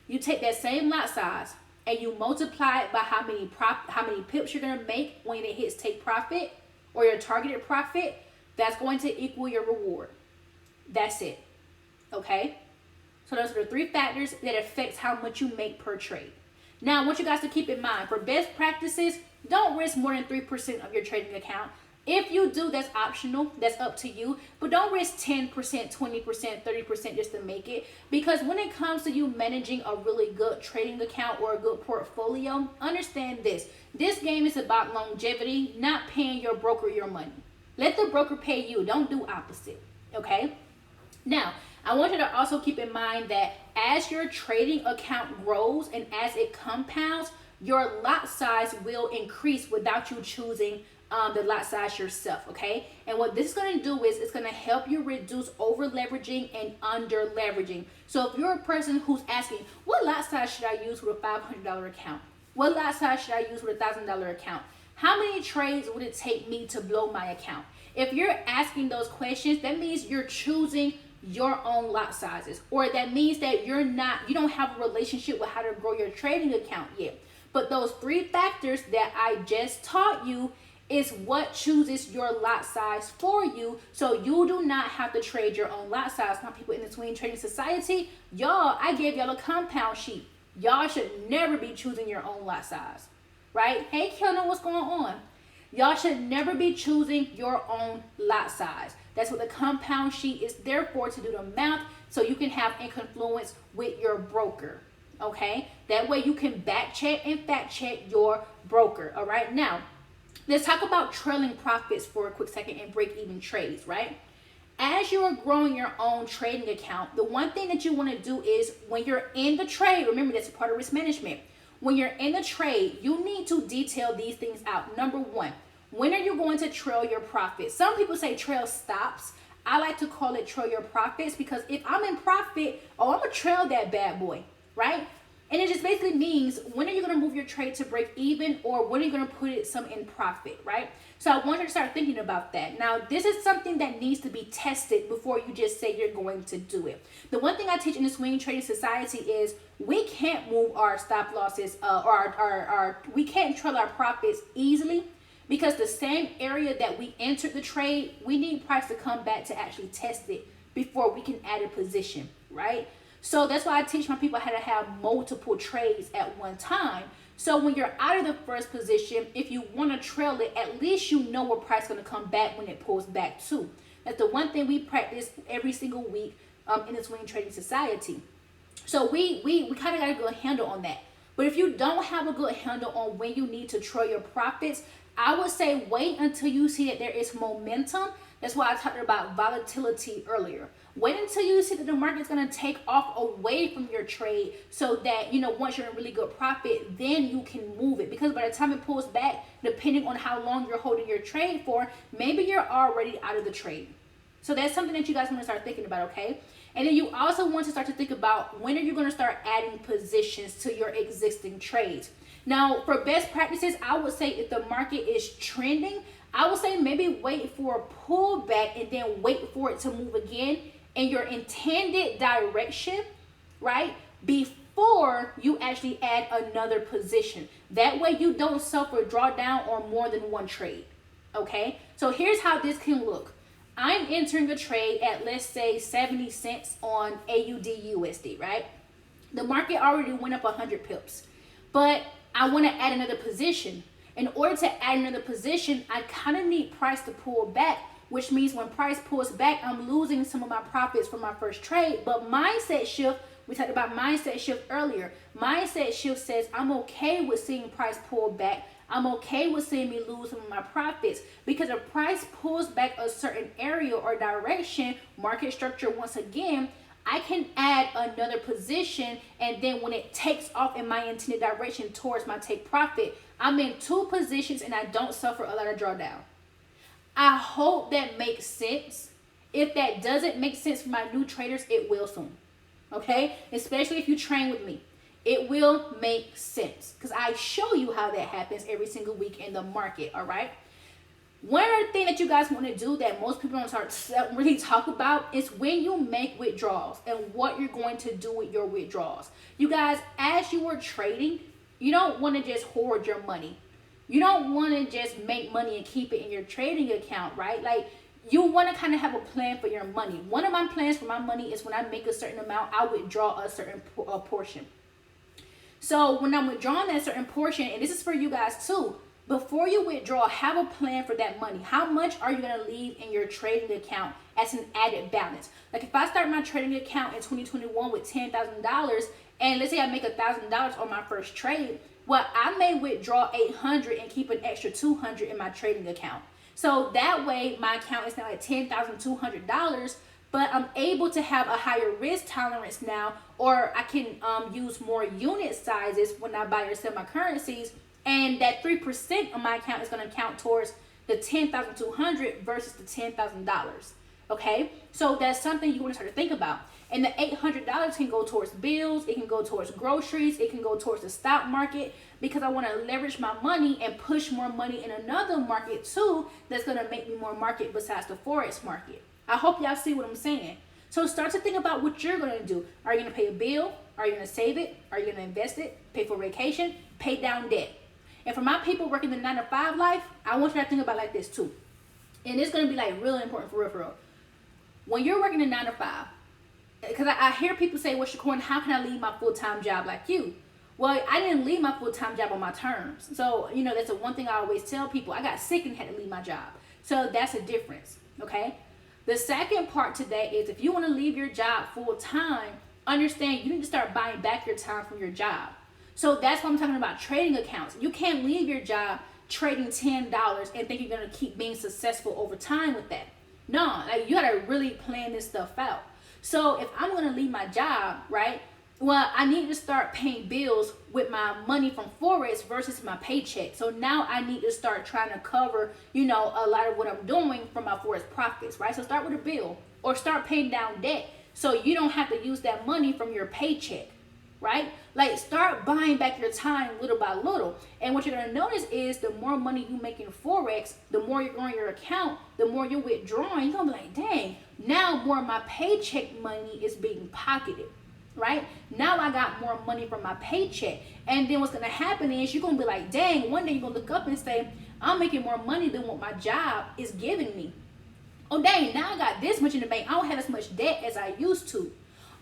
You take that same lot size and you multiply it by how many pips you're going to make when it hits take profit or your targeted profit. That's going to equal your reward. That's it. Okay? So those are the three factors that affects how much you make per trade. Now, I want you guys to keep in mind, for best practices, don't risk more than 3% of your trading account. If you do, that's optional. That's up to you. But don't risk 10%, 20%, 30% just to make it. Because when it comes to you managing a really good trading account or a good portfolio, understand this. This game is about longevity, not paying your broker your money. Let the broker pay you. Don't do opposite. Okay? Now, I want you to also keep in mind that as your trading account grows and as it compounds, your lot size will increase without you choosing the lot size yourself, okay? And what this is going to do is it's going to help you reduce over leveraging and under leveraging. So if you're a person who's asking, what lot size should I use with a $500 account? What lot size should I use with a $1,000 account? How many trades would it take me to blow my account? If you're asking those questions, that means you're choosing your own lot sizes, or that means that you don't have a relationship with how to grow your trading account yet. But those 3 factors that I just taught you is what chooses your lot size for you, so you do not have to trade your own lot size. My people in the Swing Trading Society, y'all, I gave y'all a compound sheet. Y'all should never be choosing your own lot size, right? Hey, Kelna, what's going on? Y'all should never be choosing your own lot size. That's what the compound sheet is there for, to do the math, so you can have influence with your broker, okay? That way you can back check and fact check your broker, all right? Now, let's talk about trailing profits for a quick second and break even trades, right? As you are growing your own trading account, the one thing that you want to do is when you're in the trade, remember that's a part of risk management. When you're in the trade, you need to detail these things out. Number 1, when are you going to trail your profits? Some people say trail stops. I like to call it trail your profits, because if I'm in profit, I'm going to trail that bad boy, right? And it just basically means, when are you going to move your trade to break even, or when are you going to put some in profit, right? So I want you to start thinking about that. Now, this is something that needs to be tested before you just say you're going to do it. The one thing I teach in the Swing Trading Society is we can't move our stop losses we can't trail our profits easily, because the same area that we entered the trade, we need price to come back to actually test it before we can add a position, right? So that's why I teach my people how to have multiple trades at one time. So when you're out of the first position, if you want to trail it, at least you know where price is going to come back when it pulls back to. That's the one thing we practice every single week in the Swing Trading Society. So we kind of got a good handle on that. But if you don't have a good handle on when you need to trail your profits, I would say wait until you see that there is momentum. That's why I talked about volatility earlier. Wait until you see that the market's going to take off away from your trade, so that, once you're in really good profit, then you can move it. Because by the time it pulls back, depending on how long you're holding your trade for, maybe you're already out of the trade. So that's something that you guys want to start thinking about, okay? And then you also want to start to think about, when are you going to start adding positions to your existing trades? Now, for best practices, I would say if the market is trending, I would say maybe wait for a pullback and then wait for it to move again in your intended direction, right? Before you actually add another position. That way you don't suffer drawdown on more than one trade, okay? So here's how this can look. I'm entering a trade at, let's say, 70 cents on AUD USD, right? The market already went up 100 pips, but I want to add another position. In order to add another position, I kind of need price to pull back, which means when price pulls back, I'm losing some of my profits from my first trade. But mindset shift, we talked about mindset shift earlier. Mindset shift says I'm okay with seeing price pull back. I'm okay with seeing me lose some of my profits, because if price pulls back a certain area or direction, market structure once again, I can add another position, and then when it takes off in my intended direction towards my take profit, I'm in 2 positions and I don't suffer a lot of drawdown. I hope that makes sense. If that doesn't make sense for my new traders, it will soon, okay? Especially if you train with me. It will make sense, because I show you how that happens every single week in the market, all right? One other thing that you guys want to do that most people don't really talk about is when you make withdrawals and what you're going to do with your withdrawals. You guys, as you are trading, you don't want to just hoard your money. You don't want to just make money and keep it in your trading account, right? Like, you want to kind of have a plan for your money. One of my plans for my money is when I make a certain amount, I withdraw a certain portion. So when I'm withdrawing that certain portion, and this is for you guys too, before you withdraw, have a plan for that money. How much are you going to leave in your trading account as an added balance? Like, if I start my trading account in 2021 with $10,000, and let's say I make $1,000 on my first trade, well, I may withdraw $800 and keep an extra $200 in my trading account. So that way my account is now at $10,200, but I'm able to have a higher risk tolerance now, or I can use more unit sizes when I buy or sell my currencies, and that 3% of my account is going to count towards the $10,200 versus the $10,000. Okay, so that's something you want to start to think about. And the $800 can go towards bills, it can go towards groceries, it can go towards the stock market, because I want to leverage my money and push more money in another market too that's going to make me more market besides the Forex market. I hope y'all see what I'm saying. So start to think about what you're going to do. Are you going to pay a bill? Are you going to save it? Are you going to invest it? Pay for vacation? Pay down debt? And for my people working the 9-to-5 life, I want you to think about it like this too. And it's going to be like really important for real. When you're working a 9-to-5, because I hear people say, well, Shaquan, how can I leave my full-time job like you? Well, I didn't leave my full-time job on my terms. So, that's the one thing I always tell people. I got sick and had to leave my job. So that's a difference, okay? The second part today is if you want to leave your job full-time, understand you need to start buying back your time from your job. So that's what I'm talking about, trading accounts. You can't leave your job trading $10 and think you're going to keep being successful over time with that. No, you got to really plan this stuff out. So if I'm going to leave my job, right, well, I need to start paying bills with my money from Forex versus my paycheck. So now I need to start trying to cover, a lot of what I'm doing from my Forex profits, right? So start with a bill or start paying down debt so you don't have to use that money from your paycheck, right? Like start buying back your time little by little. And what you're going to notice is the more money you make in Forex, the more you're growing your account, the more you're withdrawing. You're going to be like, dang, now more of my paycheck money is being pocketed. Right? Now I got more money from my paycheck. And then what's going to happen is you're going to be like, dang, one day you're going to look up and say, I'm making more money than what my job is giving me. Oh, dang, now I got this much in the bank. I don't have as much debt as I used to.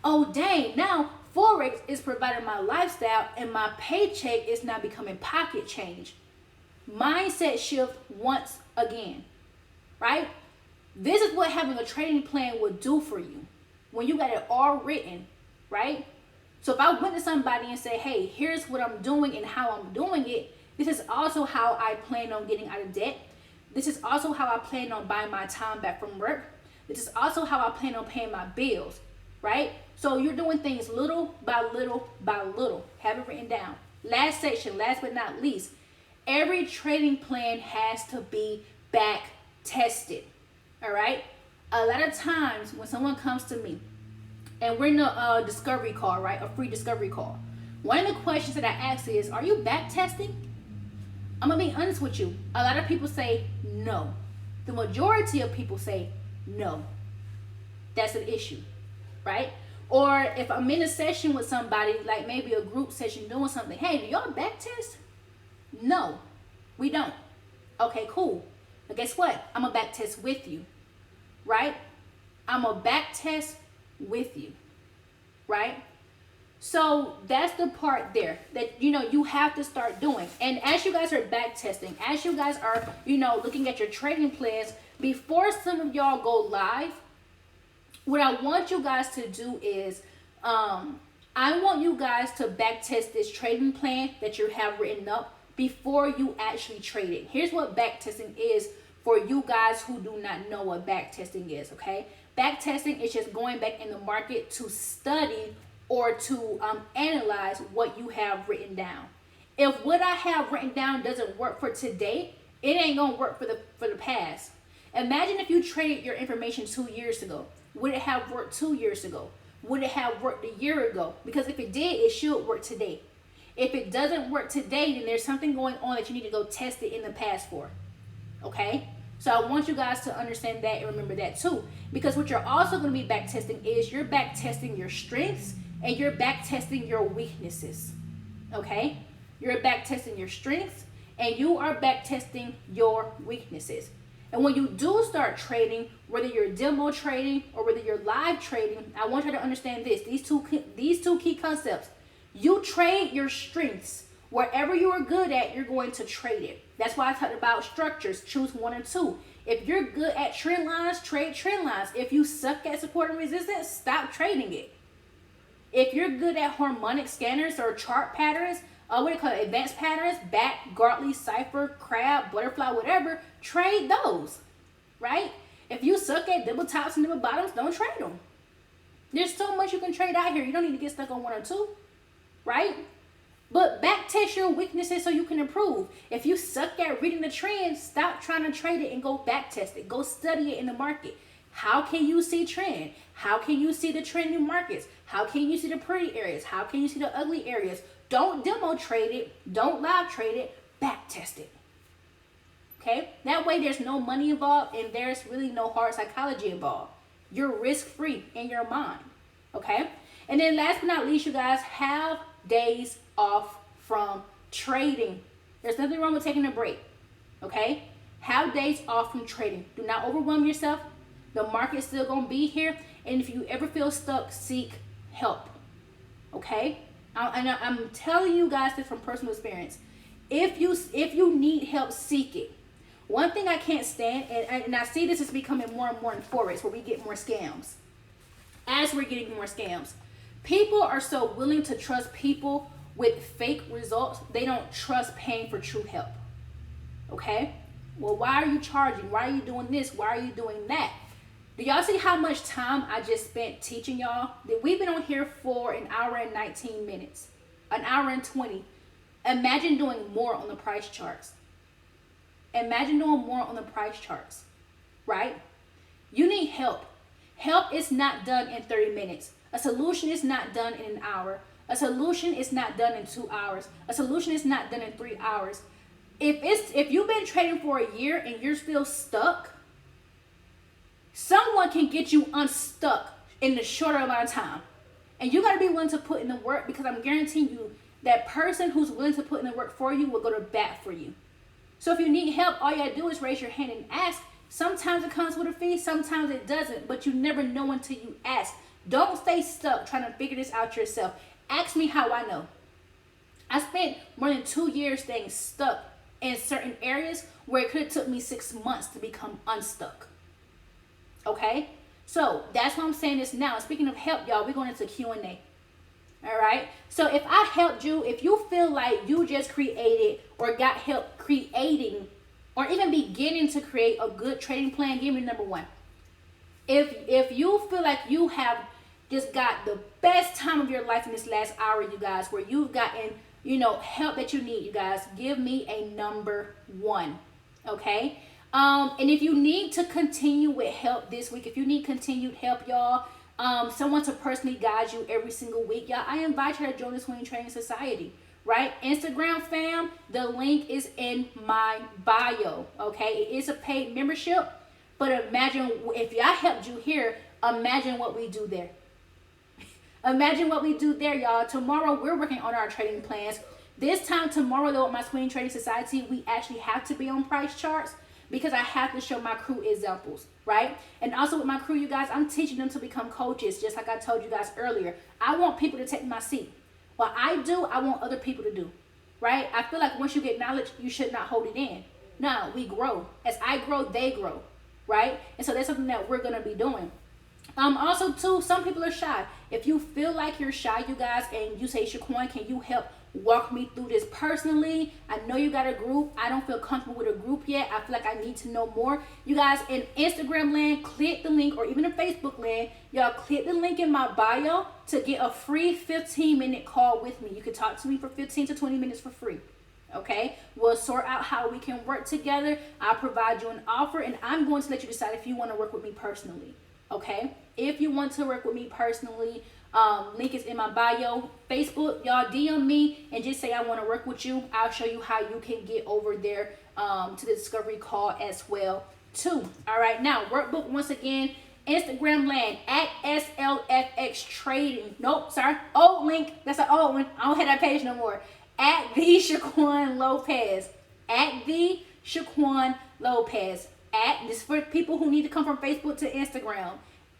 Oh, dang, now Forex is providing my lifestyle and my paycheck is now becoming pocket change. Mindset shift once again, right? This is what having a trading plan would do for you when you got it all written. Right? So if I went to somebody and say, hey, here's what I'm doing and how I'm doing it, this is also how I plan on getting out of debt. This is also how I plan on buying my time back from work. This is also how I plan on paying my bills, right? So you're doing things little by little by little. Have it written down. Last section, last but not least, every trading plan has to be back tested, all right? A lot of times when someone comes to me, and we're in a discovery call, right? A free discovery call. One of the questions that I ask is, are you back testing? I'm going to be honest with you. A lot of people say no. The majority of people say no. That's an issue, right? Or if I'm in a session with somebody, like maybe a group session doing something, hey, do y'all back test? No, we don't. Okay, cool. But guess what? I'm going to back test with you, right? I'm going to back test with you, right? So that's the part there that you have to start doing. And as you guys are back testing, as you guys are looking at your trading plans, before some of y'all go live, what I want you guys to do is I want you guys to back test this trading plan that you have written up before you actually trade it. Here's what back testing is for you guys who do not know what back testing is, okay? Back testing is just going back in the market to study or to analyze what you have written down. If what I have written down doesn't work for today, it ain't gonna work for the past. Imagine if you traded your information 2 years ago. Would it have worked 2 years ago? Would it have worked a year ago? Because if it did, it should work today. If it doesn't work today, then there's something going on that you need to go test it in the past for. Okay? So I want you guys to understand that and remember that too. Because what you're also going to be back testing is you're back testing your strengths and you're back testing your weaknesses. Okay? You're back testing your strengths and you are back testing your weaknesses. And when you do start trading, whether you're demo trading or whether you're live trading, I want you to understand this. These two key concepts. You trade your strengths. Wherever you are good at, you're going to trade it. That's why I talked about structures. Choose one or two. If you're good at trend lines, trade trend lines. If you suck at support and resistance, stop trading it. If you're good at harmonic scanners or chart patterns, what do you call it? Advanced patterns, bat, Gartley, cipher, crab, butterfly, whatever, trade those, right? If you suck at double tops and double bottoms, don't trade them. There's so much you can trade out here. You don't need to get stuck on one or two, right? But back test your weaknesses so you can improve. If you suck at reading the trends, stop trying to trade it and go back test it. Go study it in the market. How can you see trend? How can you see the trending markets? How can you see the pretty areas? How can you see the ugly areas? Don't demo trade it. Don't live trade it. Back test it. Okay? That way there's no money involved and there's really no hard psychology involved. You're risk-free in your mind, okay? And then last but not least, you guys, have days off from trading. There's nothing wrong with taking a break, okay? Have days off from trading. Do not overwhelm yourself. The market's still going to be here. And if you ever feel stuck, seek help, okay? I'm telling you guys this from personal experience. If you need help, seek it. One thing I can't stand, and I see this is becoming more and more in Forex, where we get more scams. As we're getting more scams, people are so willing to trust people with fake results. They don't trust paying for true help, okay? Well, why are you charging? Why are you doing this? Why are you doing that? Do y'all see how much time I just spent teaching y'all? We've been on here for an hour and 19 minutes, an hour and 20. Imagine doing more on the price charts. Imagine doing more on the price charts, right? You need help. Help is not done in 30 minutes. A solution is not done in an hour. A solution is not done in 2 hours. A solution is not done in 3 hours. If you've been trading for a year and you're still stuck, someone can get you unstuck in the shorter amount of time. And you got to be willing to put in the work, because I'm guaranteeing you that person who's willing to put in the work for you will go to bat for you. So if you need help, all you got to do is raise your hand and ask. Sometimes it comes with a fee, sometimes it doesn't, but you never know until you ask. Don't stay stuck trying to figure this out yourself. Ask me how I know. I spent more than 2 years staying stuck in certain areas where it could have took me 6 months to become unstuck. Okay? So that's why I'm saying this now. Speaking of help, y'all, we're going into Q&A. All right? So if I helped you, if you feel like you just created or got help creating or even beginning to create a good trading plan, give me number one. If you feel like you have just got the best time of your life in this last hour, you guys, where you've gotten, help that you need, you guys, give me a number one. Okay? And if you need to continue with help this week, if you need continued help, y'all, someone to personally guide you every single week, y'all, I invite you to join the Swing Trading Society, right? Instagram fam, the link is in my bio, okay? It is a paid membership, but imagine if I helped you here, imagine what we do there. Imagine what we do there, y'all. Tomorrow, we're working on our trading plans. This time tomorrow, though, with my Swing Trading Society, we actually have to be on price charts, because I have to show my crew examples, right? And also with my crew, you guys, I'm teaching them to become coaches, just like I told you guys earlier. I want people to take my seat. What I do, I want other people to do, right? I feel like once you get knowledge, you should not hold it in. No, we grow. As I grow, they grow, right? And so that's something that we're going to be doing. Also, too, some people are shy. If you feel like you're shy, you guys, and you say, Shaquan, can you help walk me through this personally? I know you got a group. I don't feel comfortable with a group yet. I feel like I need to know more. You guys, in Instagram land, click the link, or even in Facebook land, y'all click the link in my bio to get a free 15-minute call with me. You can talk to me for 15 to 20 minutes for free. Okay, we'll sort out how we can work together. I'll provide you an offer, and I'm going to let you decide if you want to work with me personally. Okay, if you want to work with me personally, link is in my bio. Facebook, y'all DM me and just say I want to work with you. I'll show you how you can get over there to the discovery call as well too. All right, now workbook once again, Instagram land at SLFX trading. Nope, sorry, old link. That's an old one. I don't have that page no more. At the Shaquan Lopez. At the Shaquan Lopez. At this for people who need to come from Facebook to Instagram.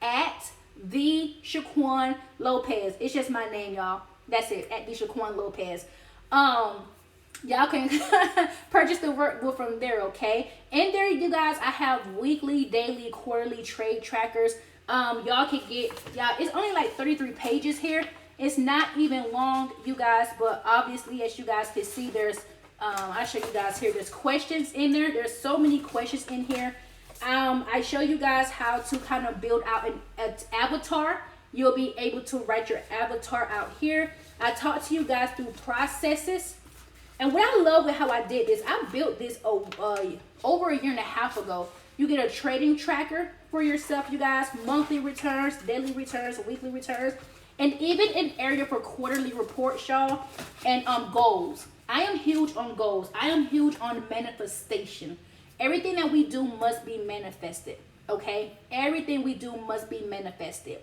At the Shaquan Lopez. It's just my name, y'all. That's it. At the Shaquan Lopez. Y'all can purchase the workbook from there, okay? And there, you guys, I have weekly, daily, quarterly trade trackers. Y'all can get, y'all, it's only like 33 pages here. It's not even long, you guys, but obviously, as you guys can see, there's I'll show you guys here. There's questions in there. There's so many questions in here. I show you guys how to kind of build out an avatar. You'll be able to write your avatar out here. I talk to you guys through processes. And what I love with how I did this, I built this over a year and a half ago. You get a trading tracker for yourself, you guys. Monthly returns, daily returns, weekly returns, and even an area for quarterly reports, y'all, and goals. I am huge on goals. I am huge on manifestation. Everything that we do must be manifested. Okay? Everything we do must be manifested.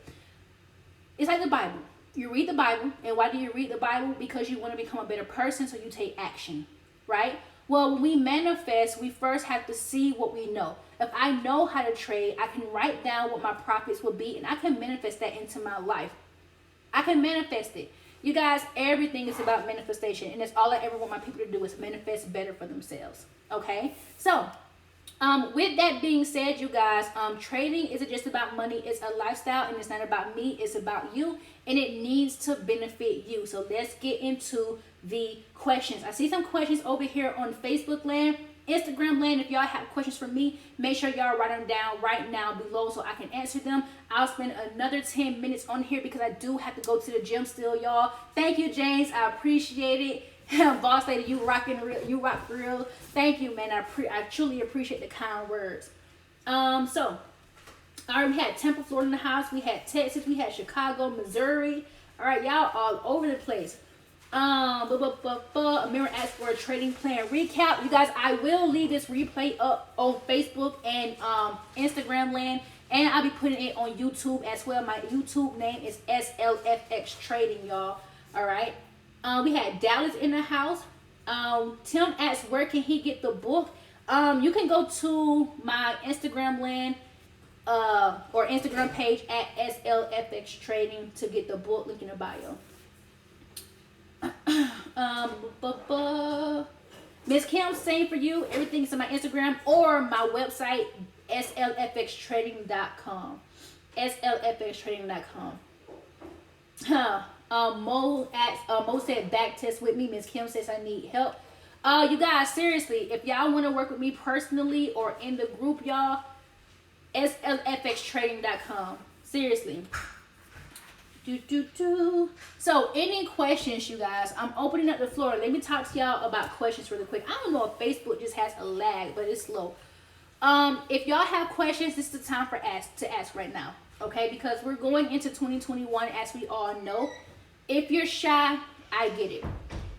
It's like the Bible. You read the Bible, and why do you read the Bible? Because you want to become a better person, so you take action, right? Well, when we manifest, we first have to see what we know. If I know how to trade, I can write down what my profits will be, and I can manifest that into my life. I can manifest it. You guys, everything is about manifestation, and that's all I ever want my people to do is manifest better for themselves, okay? So, with that being said, you guys, trading isn't just about money. It's a lifestyle, and it's not about me. It's about you, and it needs to benefit you. So let's get into the questions. I see some questions over here on Facebook land, Instagram land. If y'all have questions for me, make sure y'all write them down right now below so I can answer them. I'll spend another 10 minutes on here because I do have to go to the gym still, y'all. Thank you, James. I appreciate it. Boss lady, you rocking real, you rock real. Thank you, man. I truly appreciate the kind words. So we had Tampa, Florida in the house. We had Texas. We had Chicago, Missouri. All right, y'all all over the place. Amira asked for a trading plan recap. You guys, I will leave this replay up on Facebook and Instagram land, and I'll be putting it on YouTube as well. My YouTube name is SLFX Trading, y'all. All right. We had Dallas in the house. Tim asked, where can he get the book? You can go to my Instagram land or Instagram page at SLFX Trading to get the book. Link in the bio. Miss Kim, same for you. Everything's on my Instagram or my website, slfxtrading.com. slfxtrading.com. Mo said back test with me. Miss Kim says I need help. You guys, seriously, if y'all want to work with me personally or in the group, y'all, slfxtrading.com. Seriously. So, any questions, you guys? I'm opening up the floor. Let me talk to y'all about questions really quick. I don't know if Facebook just has a lag, but it's slow. If y'all have questions, this is the time to ask right now. Okay, because we're going into 2021, as we all know. If you're shy, I get it.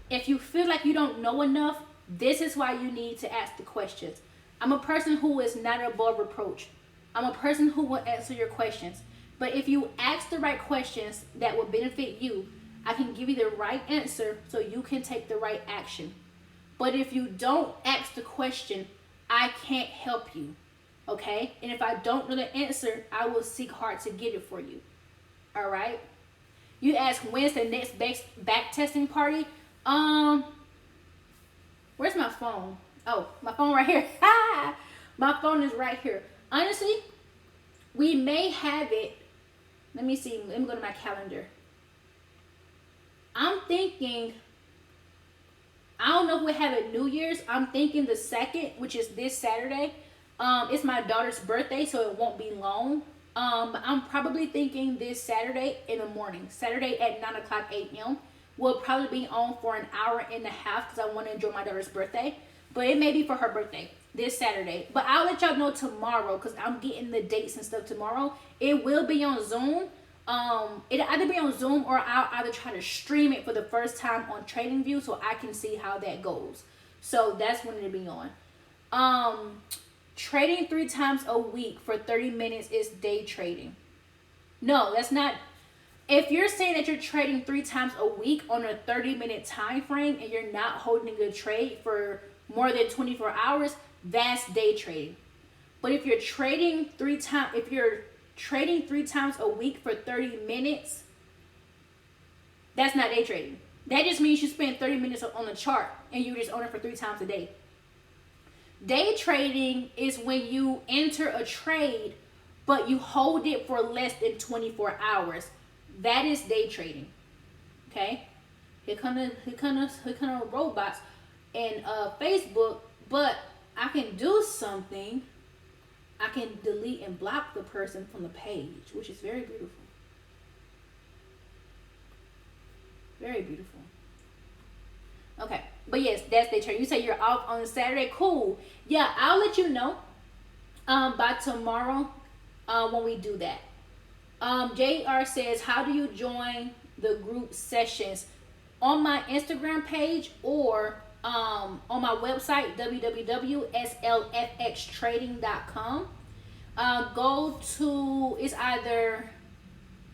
If you feel like you don't know enough, this is why you need to ask the questions. I'm a person who is not above reproach. I'm a person who will answer your questions. But if you ask the right questions that will benefit you, I can give you the right answer so you can take the right action. But if you don't ask the question, I can't help you. Okay? And if I don't know the answer, I will seek hard to get it for you. All right? You ask, when's the next back testing party? Where's my phone? Oh, my phone right here. My phone is right here. Honestly, we may have it. Let me see. Let me go to my calendar. I'm thinking, I don't know if we have it New Year's. I'm thinking the 2nd, which is this Saturday. It's my daughter's birthday, so it won't be long. I'm probably thinking this Saturday in the morning. Saturday at 9 o'clock a.m. We'll probably be on for an hour and a half because I want to enjoy my daughter's birthday. But it may be for her birthday this Saturday. But I'll let y'all know tomorrow because I'm getting the dates and stuff tomorrow. It will be on Zoom. It'll either be on Zoom or I'll either try to stream it for the first time on TradingView so I can see how that goes. So that's when it'll be on. Trading 3 times a week for 30 minutes is day trading. No, that's not. If you're saying that you're trading 3 times a week on a 30-minute time frame and you're not holding a trade for more than 24 hours, that's day trading. But if you're trading 3 times a week for 30 minutes, that's not day trading. That just means you spend 30 minutes on the chart and you just own it for 3 times a day. Day trading is when you enter a trade, but you hold it for less than 24 hours. That is day trading. Okay? Here come the robots and Facebook, but I can do something. I can delete and block the person from the page, which is very beautiful. Very beautiful. Okay, but yes, that's day trade. You say you're off on Saturday. Cool. Yeah, I'll let you know by tomorrow when we do that. JR says, how do you join the group sessions? On my Instagram page or on my website, www.slfxtrading.com. Go to, it's either,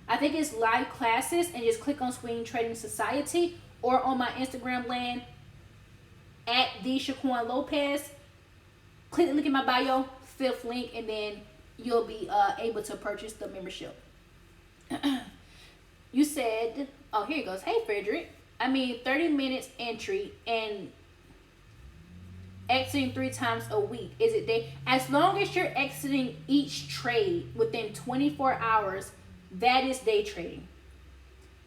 I think it's live classes, and just click on Swing Trading Society, or on my Instagram land at the Shaquan Lopez. Click the link in my bio, 5th link, and then you'll be able to purchase the membership. You said, oh, here it goes. Hey, Frederick. 30 minutes entry and exiting 3 times a week. Is it day? As long as you're exiting each trade within 24 hours, that is day trading.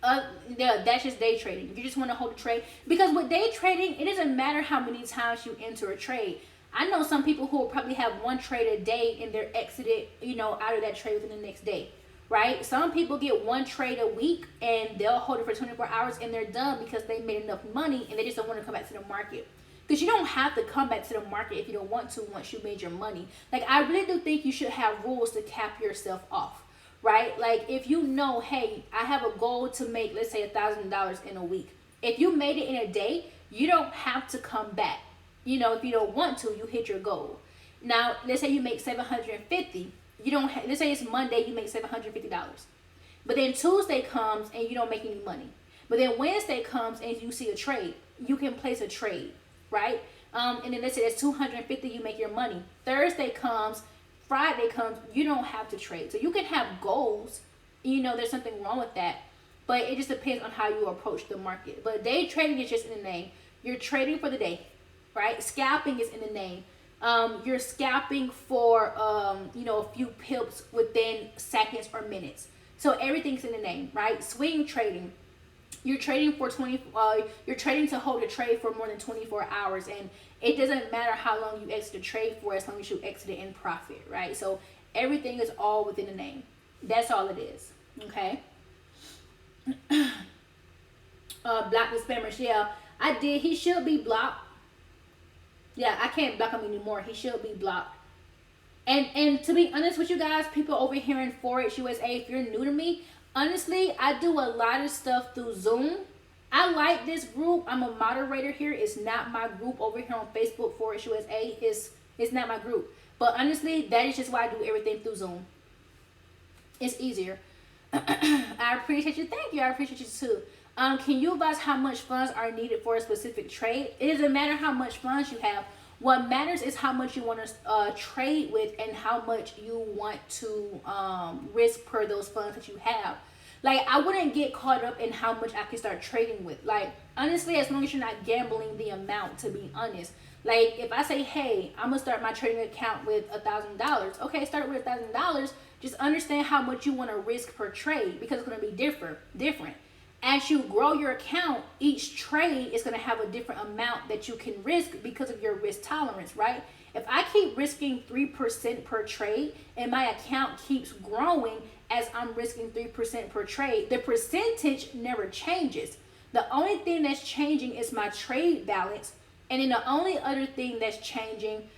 Yeah, that's just day trading. If you just want to hold a trade, because with day trading, it doesn't matter how many times you enter a trade. I know some people who will probably have 1 trade a day and they're exited, out of that trade within the next day, right? Some people get 1 trade a week and they'll hold it for 24 hours and they're done because they made enough money and they just don't want to come back to the market. Because you don't have to come back to the market if you don't want to once you made your money. Like, I really do think you should have rules to cap yourself off, right? Like, if you know, hey, I have a goal to make, let's say, $1,000 in a week. If you made it in a day, you don't have to come back. If you don't want to, you hit your goal. Now, let's say you make $750. Let's say it's Monday, you make $750. But then Tuesday comes and you don't make any money. But then Wednesday comes and you see a trade. You can place a trade, right? And then let's say it's $250, you make your money. Thursday comes, Friday comes, you don't have to trade. So you can have goals. There's something wrong with that. But it just depends on how you approach the market. But day trading is just in the name. You're trading for the day, right? Scalping is in the name. You're scalping for, a few pips within seconds or minutes. So everything's in the name, right? Swing trading. You're trading for you're trading to hold a trade for more than 24 hours, and it doesn't matter how long you exit a trade for, as long as you exit it in profit, right? So everything is all within the name. That's all it is. Okay. Block the spammers. Yeah, I did. He should be blocked. Yeah, I can't block him anymore. He should be blocked. And to be honest with you guys, people over here in Forex USA, if you're new to me, honestly, I do a lot of stuff through Zoom. I like this group. I'm a moderator here. It's not my group over here on Facebook, Forex USA. It's not my group. But honestly, that is just why I do everything through Zoom. It's easier. I appreciate you. Thank you. I appreciate you too. Can you advise how much funds are needed for a specific trade? It doesn't matter how much funds you have. What matters is how much you want to trade with and how much you want to risk per those funds that you have. Like, I wouldn't get caught up in how much I can start trading with. Like, honestly, as long as you're not gambling the amount, to be honest. Like, if I say, hey, I'm going to start my trading account with $1,000. Okay, start with $1,000. Just understand how much you want to risk per trade, because it's going to be different. As you grow your account, each trade is going to have a different amount that you can risk because of your risk tolerance, right? If I keep risking 3% per trade and my account keeps growing as I'm risking 3% per trade, the percentage never changes. The only thing that's changing is my trade balance. And then the only other thing that's changing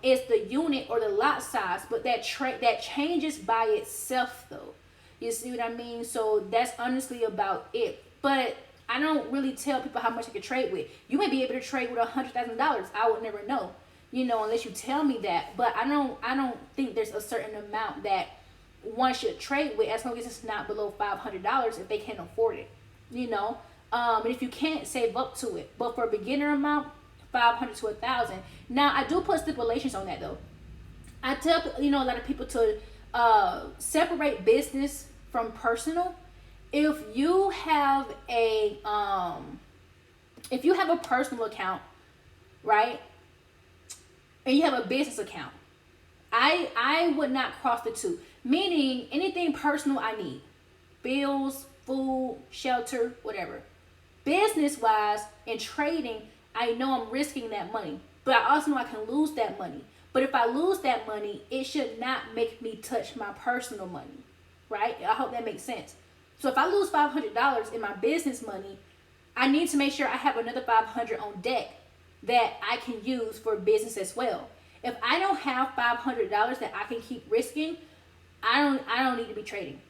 is the unit or the lot size. But that changes by itself, though. You see what I mean? So that's honestly about it. But I don't really tell people how much I can trade with. You may be able to trade with $100,000. I would never know, unless you tell me that. But I don't think there's a certain amount that one should trade with, as long as it's not below $500 if they can't afford it, And if you can't, save up to it. But for a beginner amount, $500 to $1,000. Now, I do put stipulations on that, though. I tell a lot of people to separate business from personal. If you have a personal account, right, and you have a business account, I would not cross the two. Meaning, anything personal I need, bills, food, shelter, whatever. Business wise and trading, I know I'm risking that money, but I also know I can lose that money. But if I lose that money, it should not make me touch my personal money, right? I hope that makes sense. So if I lose $500 in my business money, I need to make sure I have another $500 on deck that I can use for business as well. If I don't have $500 that I can keep risking, I don't need to be trading.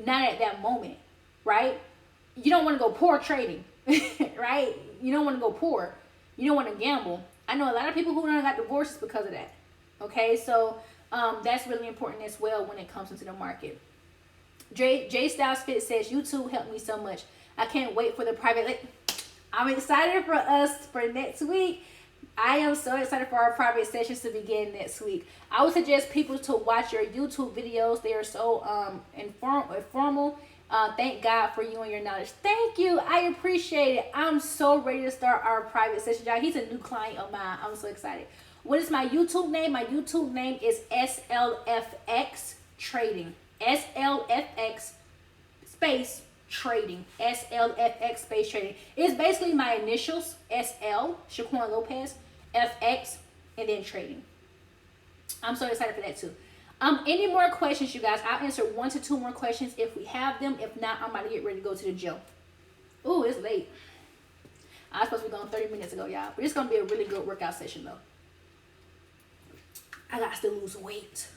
Not at that moment, right? You don't want to go poor trading, right? You don't want to go poor. You don't want to gamble. I know a lot of people who done got divorces because of that. Okay, so That's really important as well when it comes into the market. J Styles Fit says, YouTube helped me so much. I can't wait for the private. I'm excited for us for next week. I am so excited for our private sessions to begin next week. I would suggest people to watch your YouTube videos. They are so informal. Thank God for you and your knowledge. Thank you. I appreciate it. I'm so ready to start our private session, y'all. He's a new client of mine. I'm so excited. What is my YouTube name? My YouTube name is SLFX Trading. SLFX space trading. SLFX space trading. It's basically my initials. SL, Shaquan Lopez, FX, and then trading. I'm so excited for that too. Any more questions, you guys? I'll answer 1 to 2 more questions if we have them. If not, I'm about to get ready to go to the gym. Ooh, it's late. I was supposed to be going 30 minutes ago, y'all. But it's going to be a really good workout session, though. I got to lose weight.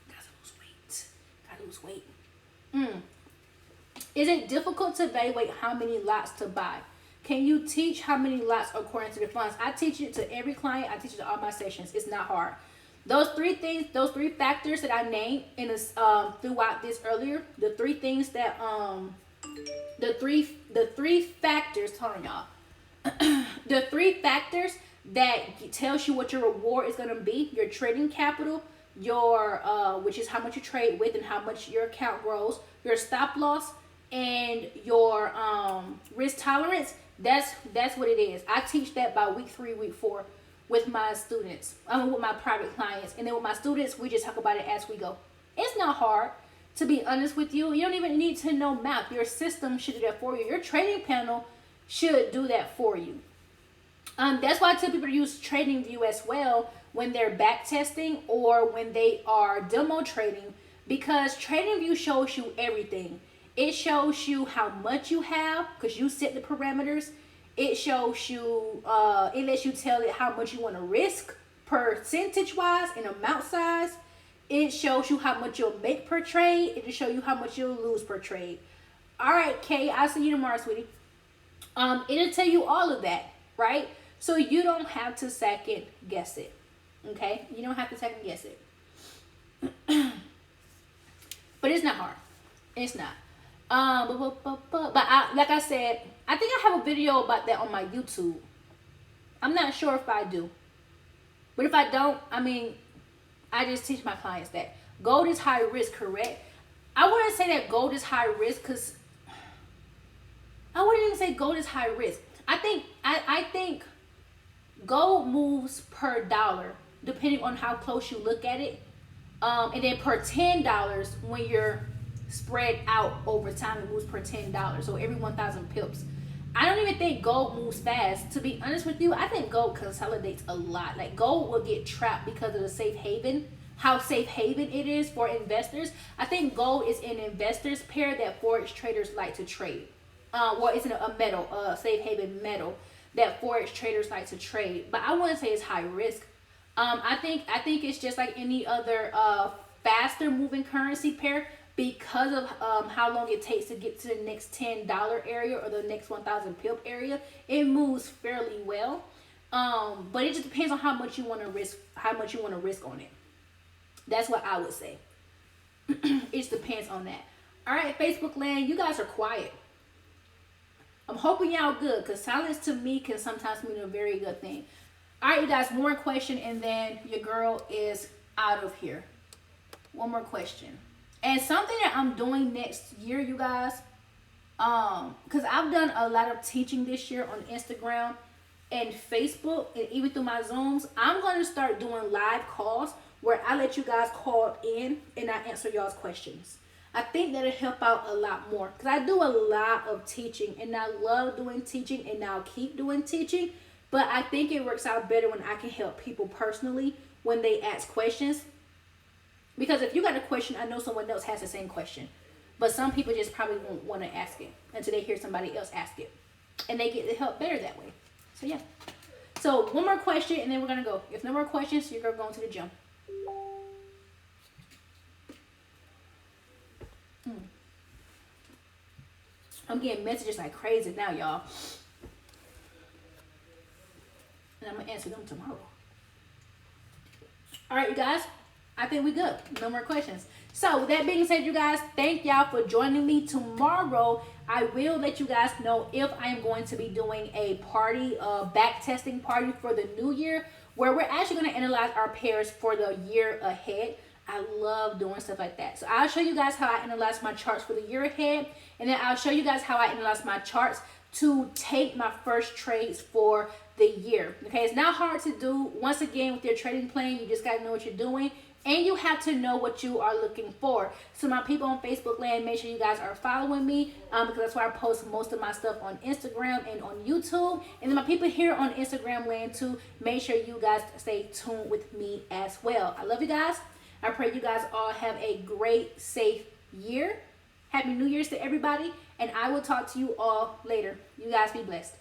Got to lose weight. Is it difficult to evaluate how many lots to buy? Can you teach how many lots according to the funds? I teach it to every client. I teach it to all my sessions. It's not hard. Those 3 things, those 3 factors that I named in this throughout this earlier, the 3 things that the three factors, hold on y'all. The 3 factors that tells you what your reward is gonna be: your trading capital, your which is how much you trade with and how much your account grows, your stop loss, and your risk tolerance. That's what it is. I teach that by week 3, week 4. With my students, with my private clients, and then with my students, we just talk about it as we go. It's not hard, to be honest with you. You don't even need to know math. Your system should do that for you. Your trading panel should do that for you. That's why I tell people to use TradingView as well when they're back testing or when they are demo trading, because TradingView shows you everything. It shows you how much you have because you set the parameters. It shows you, it lets you tell it how much you want to risk percentage-wise and amount size. It shows you how much you'll make per trade. It'll show you how much you'll lose per trade. All right, Kay, I'll see you tomorrow, sweetie. It'll tell you all of that, right? So you don't have to second guess it, okay? You don't have to second guess it. But it's not hard. It's not. But like I said, I think I have a video about that on my YouTube. I'm not sure if I do. But if I don't, I mean, I just teach my clients that. Gold is high risk, correct? I wouldn't say that gold is high risk because I wouldn't even say gold is high risk. I think gold moves per dollar depending on how close you look at it. And then per $10 when you're spread out over time, it moves per $10. So every 1,000 pips. I don't even think gold moves fast. To be honest with you, I think gold consolidates a lot. Like gold will get trapped because of the safe haven, how safe haven it is for investors. I think gold is an investor's pair that Forex traders like to trade. Well, it's a metal, safe haven metal that Forex traders like to trade. But I wouldn't say it's high risk. I think it's just like any other faster moving currency pair. Because of how long it takes to get to the next $10 area or the next 1,000 pip area, it moves fairly well. But it just depends on how much you want to risk, on it. That's what I would say. It just depends on that. All right, Facebook land, you guys are quiet. I'm hoping y'all good, because silence to me can sometimes mean a very good thing. All right, you guys, one more question, and then your girl is out of here. One more question. And something that I'm doing next year, you guys, because I've done a lot of teaching this year on Instagram and Facebook, and even through my Zooms, I'm going to start doing live calls where I let you guys call in and I answer y'all's questions. I think that'll help out a lot more because I do a lot of teaching and I love doing teaching and I'll keep doing teaching, but I think it works out better when I can help people personally when they ask questions. Because if you got a question, I know someone else has the same question. But some people just probably won't want to ask it until they hear somebody else ask it. And they get the help better that way. So, yeah. So, one more question and then we're going to go. If no more questions, you're going to the gym. I'm getting messages like crazy now, y'all. And I'm going to answer them tomorrow. All right, you guys. I think we good. No more questions. So with that being said, you guys, thank y'all for joining me. Tomorrow, I will let you guys know if I am going to be doing a party, back testing party for the new year, where we're actually going to analyze our pairs for the year ahead. I love doing stuff like that. So I'll show you guys how I analyze my charts for the year ahead, and then I'll show you guys how I analyze my charts to take my first trades for the year. Okay, it's not hard to do. Once again, with your trading plan, you just got to know what you're doing, and you have to know what you are looking for. So my people on Facebook land, make sure you guys are following me, because that's where I post most of my stuff on Instagram and on YouTube. And then my people here on Instagram land too, make sure you guys stay tuned with me as well. I love you guys. I pray you guys all have a great, safe year. Happy New Year's to everybody, and I will talk to you all later. You guys be blessed.